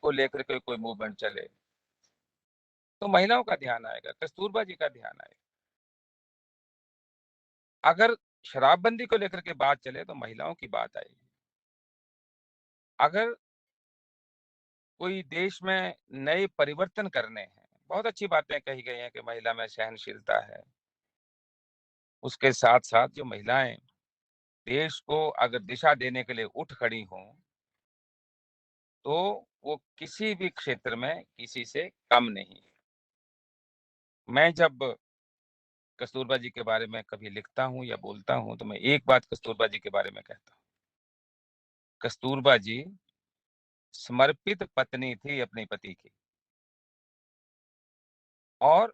को लेकर के कोई मूवमेंट चले, तो महिलाओं का ध्यान आएगा, कस्तूरबा जी का ध्यान आएगा। अगर शराबबंदी को लेकर के बात चले तो महिलाओं की बात आएगी। अगर कोई देश में नए परिवर्तन करने हैं, बहुत अच्छी बातें कही गई हैं कि महिला में सहनशीलता है, उसके साथ साथ जो महिलाएं देश को अगर दिशा देने के लिए उठ खड़ी हों तो वो किसी भी क्षेत्र में किसी से कम नहीं है। मैं जब कस्तूरबा जी के बारे में कभी लिखता हूँ या बोलता हूँ तो मैं एक बात कस्तूरबा जी के बारे में कहता हूँ, कस्तूरबा जी समर्पित पत्नी थी अपने पति की। और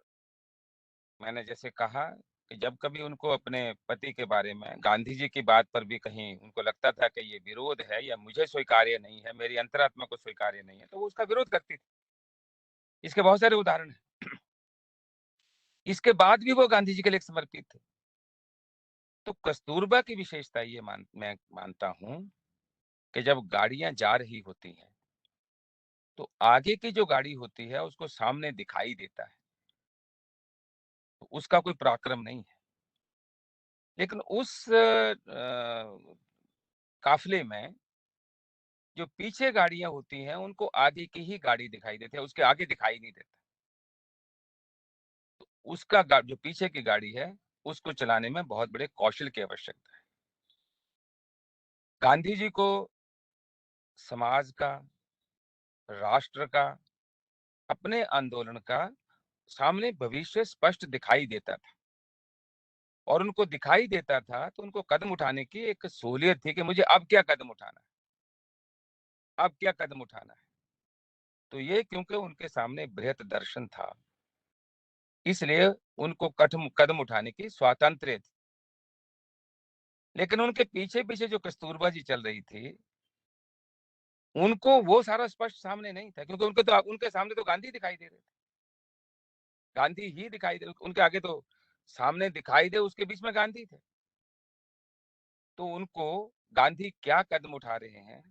मैंने जैसे कहा कि जब कभी उनको अपने पति के बारे में गांधी जी की बात पर भी कहीं उनको लगता था कि ये विरोध है या मुझे स्वीकार्य नहीं है, मेरी अंतरात्मा को स्वीकार्य नहीं है, तो वो उसका विरोध करती थी। इसके बहुत सारे उदाहरण हैं। इसके बाद भी वो गांधी जी के लिए समर्पित थे। तो कस्तूरबा की विशेषता ये मैं मानता हूं कि जब गाड़ियां जा रही होती हैं तो आगे की जो गाड़ी होती है उसको सामने दिखाई देता है, तो उसका कोई पराक्रम नहीं है। लेकिन उस काफिले में जो पीछे गाड़ियां होती हैं उनको आगे की ही गाड़ी दिखाई देती है, उसके आगे दिखाई नहीं देता। तो उसका जो पीछे की गाड़ी है उसको चलाने में बहुत बड़े कौशल की आवश्यकता है। गांधी जी को समाज का, राष्ट्र का, अपने आंदोलन का सामने भविष्य स्पष्ट दिखाई देता था, और उनको दिखाई देता था तो उनको कदम उठाने की एक सहूलियत थी कि मुझे अब क्या कदम उठाना है, अब क्या कदम उठाना है। तो ये क्योंकि उनके सामने बृहत दर्शन था, इसलिए उनको कदम उठाने की स्वातंत्र्य थी। लेकिन उनके पीछे पीछे जो कस्तूरबा जी चल रही थी उनको वो सारा स्पष्ट सामने नहीं था, क्योंकि उनके सामने तो गांधी दिखाई दे रहे थे, गांधी ही दिखाई दे, उनके आगे तो सामने दिखाई दे उसके बीच में गांधी थे। तो उनको गांधी क्या कदम उठा रहे हैं,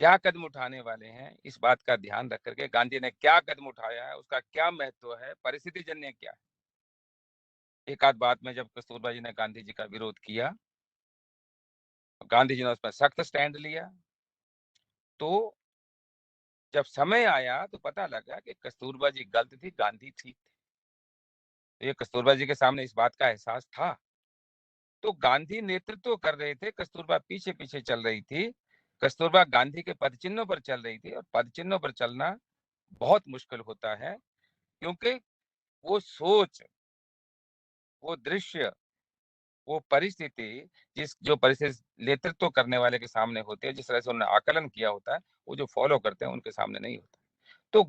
क्या कदम उठाने वाले हैं, इस बात का ध्यान रख करके गांधी ने क्या कदम उठाया है, उसका क्या महत्व है, परिस्थिति जन्य क्या है। एक आध बात में, जब कस्तूरबा जी ने गांधी जी का विरोध किया, गांधी जी ने उस पर सख्त स्टैंड लिया, तो जब समय आया तो पता लगा कि कस्तूरबा जी गलत थी, गांधी ठीक थे। तो ये कस्तूरबा जी के सामने इस बात का एहसास था। तो गांधी नेतृत्व कर रहे थे, कस्तूरबा पीछे पीछे चल रही थी। कस्तूरबा गांधी के पदचिन्हों पर चल रही थी, और पदचिन्हों पर चलना बहुत मुश्किल होता है, क्योंकि वो सोच, वो दृश्य, वो परिस्थिति, जो परिस्थिति नेतृत्व करने वाले के सामने होती है, जिस तरह से उन्होंने आकलन किया होता है, वो जो फॉलो करते हैं उनके सामने नहीं होता। तो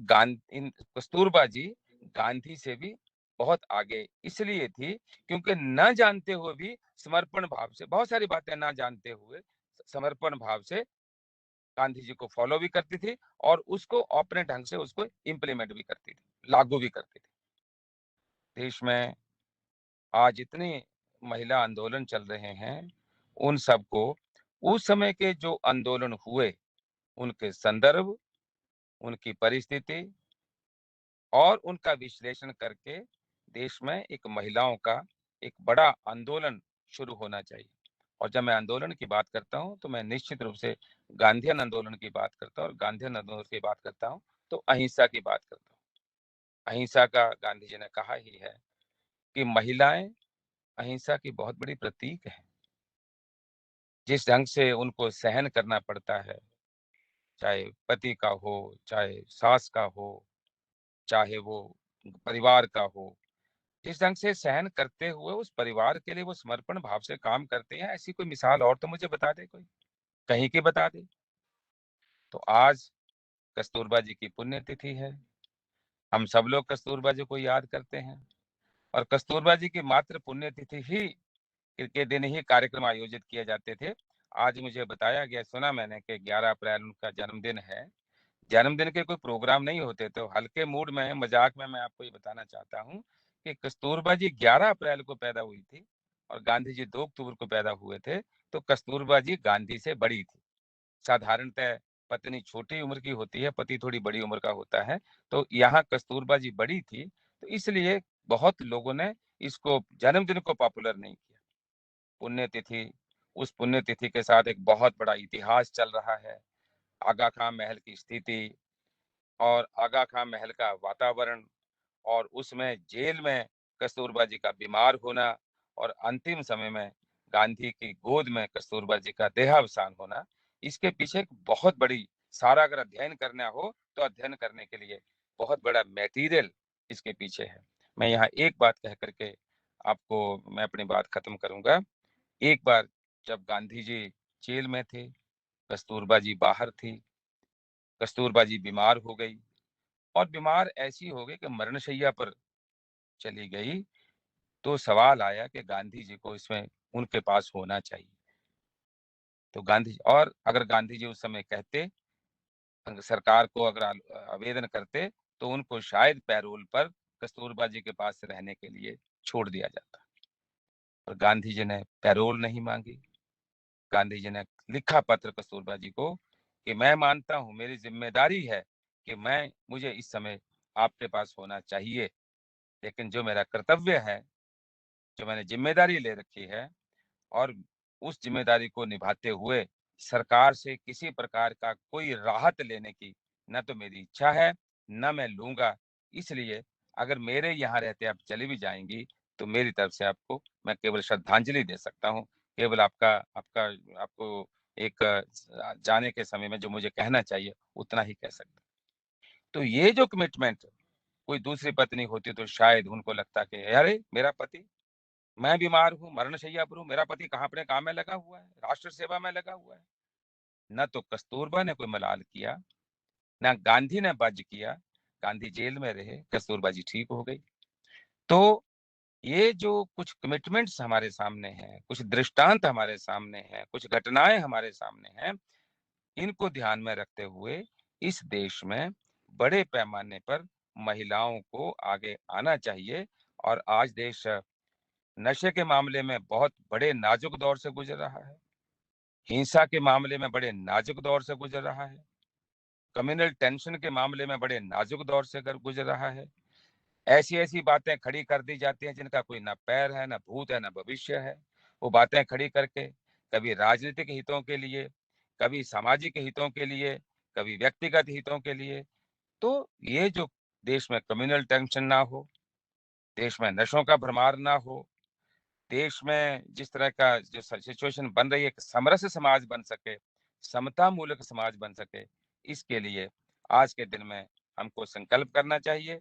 कस्तूरबा जी गांधी से भी बहुत आगे इसलिए थी क्योंकि न जानते हुए भी समर्पण भाव से, बहुत सारी बातें ना जानते हुए समर्पण भाव से गांधी जी को फॉलो भी करती थी, और उसको अपने ढंग से उसको इम्प्लीमेंट भी करती थी, लागू भी करती थी। देश में आज इतने महिला आंदोलन चल रहे हैं, उन सबको उस समय के जो आंदोलन हुए उनके संदर्भ, उनकी परिस्थिति और उनका विश्लेषण करके देश में एक महिलाओं का एक बड़ा आंदोलन शुरू होना चाहिए। और जब मैं आंदोलन की बात करता हूं तो मैं निश्चित रूप से गांधीयन आंदोलन की बात करता हूं, और गांधीयन आंदोलन की बात करता हूं तो अहिंसा की बात करता हूं। अहिंसा का गांधी जी ने कहा ही है कि महिलाएं अहिंसा की बहुत बड़ी प्रतीक है। जिस ढंग से उनको सहन करना पड़ता है, चाहे पति का हो, चाहे सास का हो, चाहे वो परिवार का हो, जिस ढंग से सहन करते हुए उस परिवार के लिए वो समर्पण भाव से काम करते हैं, ऐसी कोई मिसाल और तो मुझे बता दे, कोई कहीं की बता दे। तो आज कस्तूरबा जी की पुण्यतिथि है, हम सब लोग कस्तूरबा जी को याद करते हैं, और कस्तूरबा जी की मात्र पुण्यतिथि ही के दिन ही कार्यक्रम आयोजित किए जाते थे। आज मुझे बताया गया, सुना मैंने कि 11 अप्रैल उनका जन्मदिन है। जन्मदिन के कोई प्रोग्राम नहीं होते, तो हल्के मूड में, मजाक में मैं आपको ये बताना चाहता हूँ कि कस्तूरबा जी 11 अप्रैल को पैदा हुई थी और गांधी जी 2 अक्टूबर को पैदा हुए थे। तो कस्तूरबा जी गांधी से बड़ी थी। साधारणतः पत्नी छोटी उम्र की होती है, पति थोड़ी बड़ी उम्र का होता है, तो यहाँ कस्तूरबा जी बड़ी थी, तो इसलिए बहुत लोगों ने इसको जन्मदिन को पॉपुलर नहीं किया। पुण्यतिथि, उस पुण्यतिथि के साथ एक बहुत बड़ा इतिहास चल रहा है। आगा खां महल की स्थिति और आगा खां महल का वातावरण, और उसमें जेल में कस्तूरबा जी का बीमार होना, और अंतिम समय में गांधी की गोद में कस्तूरबा जी का देहावसान होना, इसके पीछे एक बहुत बड़ी, सारा अगर अध्ययन करना हो तो अध्ययन करने के लिए बहुत बड़ा मटेरियल इसके पीछे है। मैं यहाँ एक बात कह करके आपको मैं अपनी बात खत्म करूंगा। एक बार जब गांधी जी जेल में थे, कस्तूरबा जी बाहर थी, कस्तूरबा जी बीमार हो गई, और बीमार ऐसी हो गई कि मरणशैया पर चली गई। तो सवाल आया कि गांधी जी को इसमें उनके पास होना चाहिए। तो गांधी, और अगर गांधी जी उस समय कहते, सरकार को अगर आवेदन करते, तो उनको शायद पैरोल पर कस्तूरबा जी के पास रहने के लिए छोड़ दिया जाता। और गांधी जी ने पैरोल नहीं मांगी। गांधी जी ने लिखा पत्र कस्तूरबा जी को कि मैं मानता हूं, मेरी जिम्मेदारी है कि मुझे इस समय आपके पास होना चाहिए, लेकिन जो मेरा कर्तव्य है, जो मैंने जिम्मेदारी ले रखी है, और उस जिम्मेदारी को निभाते हुए सरकार से किसी प्रकार का कोई राहत लेने की न तो मेरी इच्छा है, न मैं लूंगा। इसलिए अगर मेरे यहाँ रहते आप चली भी जाएंगी, तो मेरी तरफ से आपको मैं केवल श्रद्धांजलि दे सकता हूँ, केवल आपका आपका आपको एक जाने के समय में जो मुझे कहना चाहिए उतना ही कह सकता। तो ये जो कमिटमेंट, कोई दूसरी पत्नी होती तो शायद उनको लगता कि अरे मेरा पति, मैं बीमार हूँ, मरणशैया पर हूँ, मेरा पति कहाँ अपने काम में लगा हुआ है, राष्ट्र सेवा में लगा हुआ है। न तो कस्तूरबा ने कोई मलाल किया, न गांधी ने बज किया। गांधी जेल में रहे, कस्तूरबा जी ठीक हो गई। तो ये जो कुछ कमिटमेंट्स हमारे सामने हैं, कुछ दृष्टांत हमारे सामने हैं, कुछ घटनाएं हमारे सामने हैं, इनको ध्यान में रखते हुए इस देश में बड़े पैमाने पर महिलाओं को आगे आना चाहिए। और आज देश नशे के मामले में बहुत बड़े नाजुक दौर से गुजर रहा है, हिंसा के मामले में बड़े नाजुक दौर से गुजर रहा है, कम्युनल टेंशन के मामले में बड़े नाजुक दौर से गुजर रहा है। ऐसी ऐसी बातें खड़ी कर दी जाती हैं जिनका कोई ना पैर है, ना भूत है, ना भविष्य है। वो बातें खड़ी करके कभी राजनीतिक हितों के लिए, कभी सामाजिक हितों के लिए, कभी व्यक्तिगत हितों के लिए। तो ये जो देश में कम्युनल टेंशन ना हो, देश में नशों का भरमार ना हो, देश में जिस तरह का जो सिचुएशन बन रही है, एक समरस समाज बन सके, समता मूलक समाज बन सके, इसके लिए आज के दिन में हमको संकल्प करना चाहिए।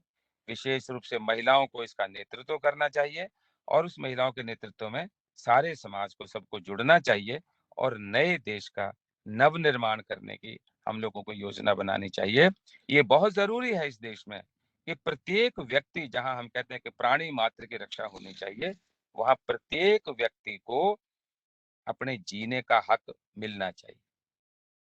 विशेष रूप से महिलाओं को इसका नेतृत्व करना चाहिए, और उस महिलाओं के नेतृत्व में सारे समाज को, सबको जुड़ना चाहिए, और नए देश का नव निर्माण करने की हम लोगों को योजना बनानी चाहिए। ये बहुत जरूरी है इस देश में कि प्रत्येक व्यक्ति, जहां हम कहते हैं कि प्राणी मात्र की रक्षा होनी चाहिए, वहां प्रत्येक व्यक्ति को अपने जीने का हक मिलना चाहिए।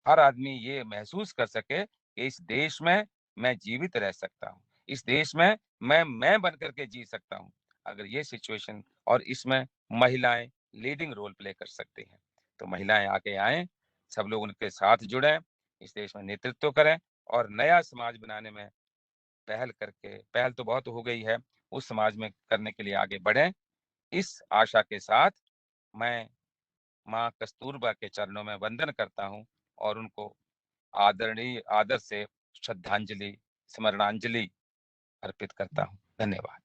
हर आदमी ये महसूस कर सके कि इस देश में मैं जीवित रह सकता हूँ, इस देश में मैं बन करके जी सकता हूँ। अगर ये सिचुएशन, और इसमें महिलाएं लीडिंग रोल प्ले कर सकती हैं। तो महिलाएं आगे आए, सब लोग उनके साथ जुड़े, इस देश में नेतृत्व करें और नया समाज बनाने में पहल करके, पहल तो बहुत हो गई है, उस समाज में करने के लिए आगे बढ़ें। इस आशा के साथ मैं माँ कस्तूरबा के चरणों में वंदन करता हूँ और उनको आदर से श्रद्धांजलि, स्मरणांजलि अर्पित करता हूँ। धन्यवाद।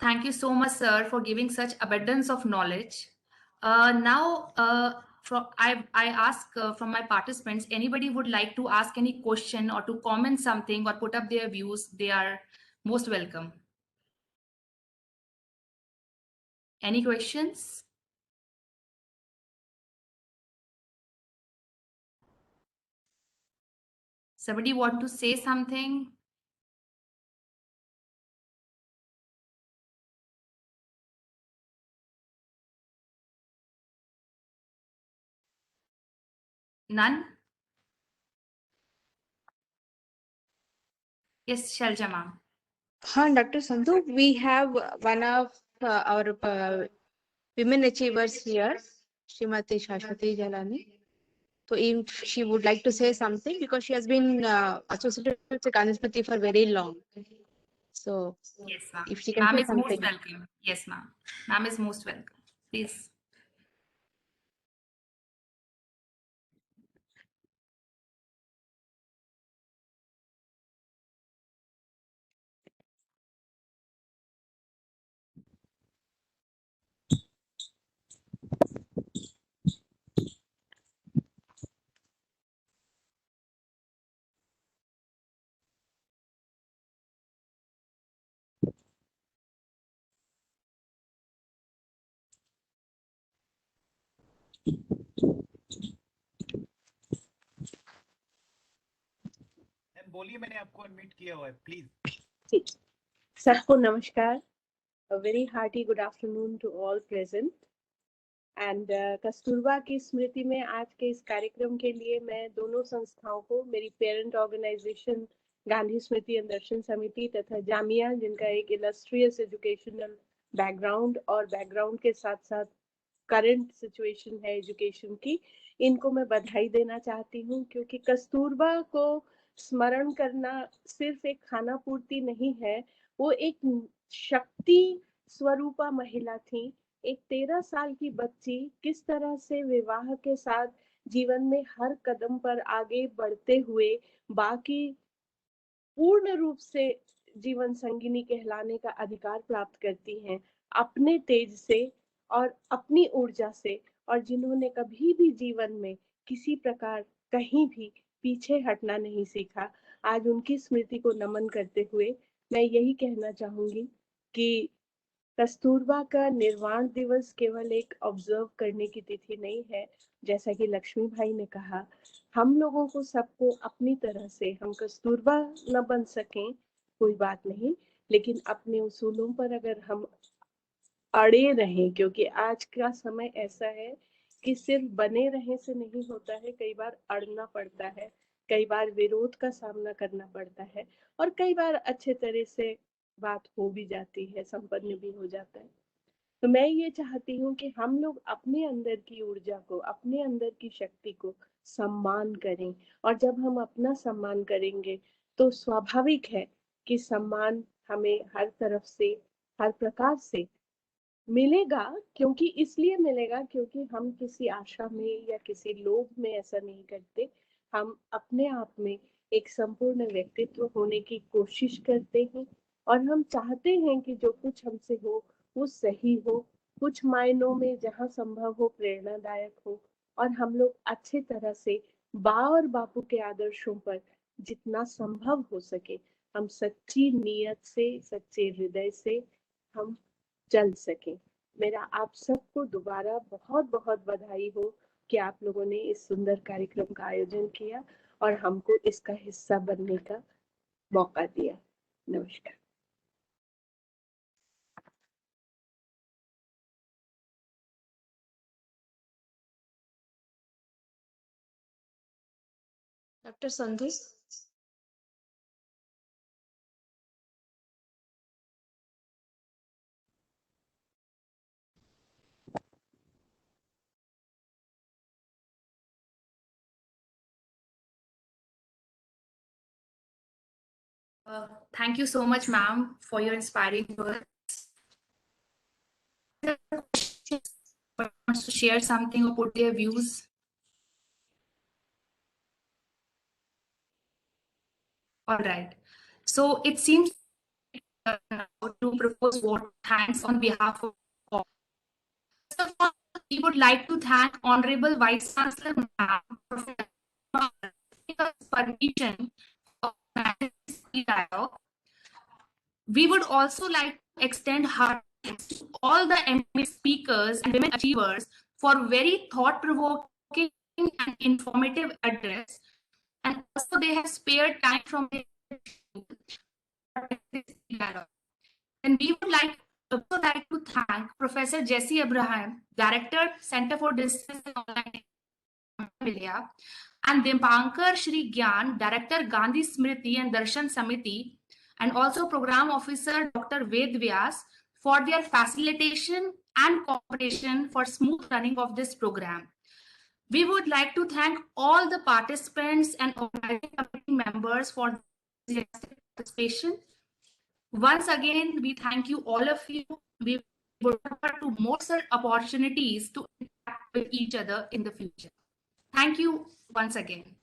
Thank you so much, sir, for giving such abundance of knowledge. Now, I ask from my participants, anybody would like to ask any question or to comment something or put up their views, they are most welcome. Any questions? Somebody want to say something? None? Yes, Shalja ma'am. Dr. Sandhu, we have one of our women achievers here, Srimati Shashwati Jalani. So if she would like to say something, because she has been associated with the Gandhi Smriti for very long. So Yes, ma'am. if she can Ma'am say is most something. welcome. Yes, ma'am. Ma'am is most welcome. Please. बोलिए, मैंने आपको unmute किया हुआ है, please. ठीक, सबको नमस्कार। A very hearty good afternoon to all present. And Kasturba की स्मृति में आज के इस कार्यक्रम के लिए मैं दोनों संस्थाओं को, मेरी parent organisation Gandhi Smriti and Darshan Samiti तथा जामिया, जिनका एक इलस्ट्रियस एजुकेशनल बैकग्राउंड और बैकग्राउंड के साथ साथ करंट सिचुएशन है एजुकेशन की, इनको मैं बधाई देना चाहती हूँ, क्योंकि कस्तूरबा को स्मरण करना सिर्फ एक खाना पूर्ति नहीं है, वो एक शक्ति स्वरूपा महिला थी। एक 13 साल की बच्ची किस तरह से विवाह के साथ जीवन में हर कदम पर आगे बढ़ते हुए बाकी पूर्ण रूप से जीवन संगिनी कहलाने का अधिकार प्राप्त करती हैं अपने तेज से और अपनी ऊर्जा से, और जिन्होंने कभी भी जीवन में किसी प्रकार कहीं भी पीछे हटना नहीं सीखा। आज उनकी स्मृति को नमन करते हुए मैं यही कहना चाहूंगी कि कस्तूरबा का निर्वाण दिवस केवल एक ऑब्जर्व करने की तिथि नहीं है। जैसा कि लक्ष्मी भाई ने कहा, हम लोगों को सबको अपनी तरह से, हम कस्तूरबा न बन सकें कोई बात नहीं, लेकिन अपने उसूलों पर अगर हम अड़े रहें, क्योंकि आज का समय ऐसा है कि सिर्फ बने रहने से नहीं होता है, कई बार अड़ना पड़ता है, कई बार विरोध का सामना करना पड़ता है, और कई बार अच्छे तरह से बात हो भी जाती है, संपन्न भी हो जाता है। तो मैं ये चाहती हूँ कि हम लोग अपने अंदर की ऊर्जा को, अपने अंदर की शक्ति को सम्मान करें, और जब हम अपना सम्मान करेंगे तो स्वाभाविक है कि सम्मान हमें हर तरफ से, हर प्रकार से मिलेगा। क्योंकि इसलिए मिलेगा क्योंकि हम किसी आशा में या किसी लोभ में ऐसा नहीं करते, हम अपने आप में एक संपूर्ण व्यक्तित्व होने की कोशिश करते हैं, और हम चाहते हैं कि जो कुछ हमसे हो वो सही हो, कुछ मायनों में जहाँ संभव हो प्रेरणादायक हो, और हम लोग अच्छे तरह से बा और बापू के आदर्शों पर जितना संभव हो सके हम सच्ची नीयत से, सच्चे हृदय से हम चल सके। मेरा आप सबको दोबारा बहुत बहुत बधाई हो कि आप लोगों ने इस सुंदर कार्यक्रम का आयोजन किया और हमको इसका हिस्सा बनने का मौका दिया। नमस्कार। Dr. Sandhu. Thank you so much, ma'am, for your inspiring words. Wants to share something or put their views? All right. So it seems to propose vote of thanks on behalf of all. First of all, we would like to thank Honorable Vice Chancellor Ma'am for permission for this dialogue. We would also like to extend heart thanks to all the MA speakers and women achievers for very thought-provoking and informative address. And also they have spared time from their dialogue. And we would also like to thank Professor Jesse Abraham, Director, Center for Distance and Online, Millia, and Dimpankar Shri Gyan, Director, Gandhi Smriti and Darshan Samiti, and also Program Officer Dr. Ved Vyas for their facilitation and cooperation for smooth running of this program. We would like to thank all the participants and organizing committee members for their participation. Once again, we thank you, all of you. We look forward to more opportunities to interact with each other in the future. Thank you once again.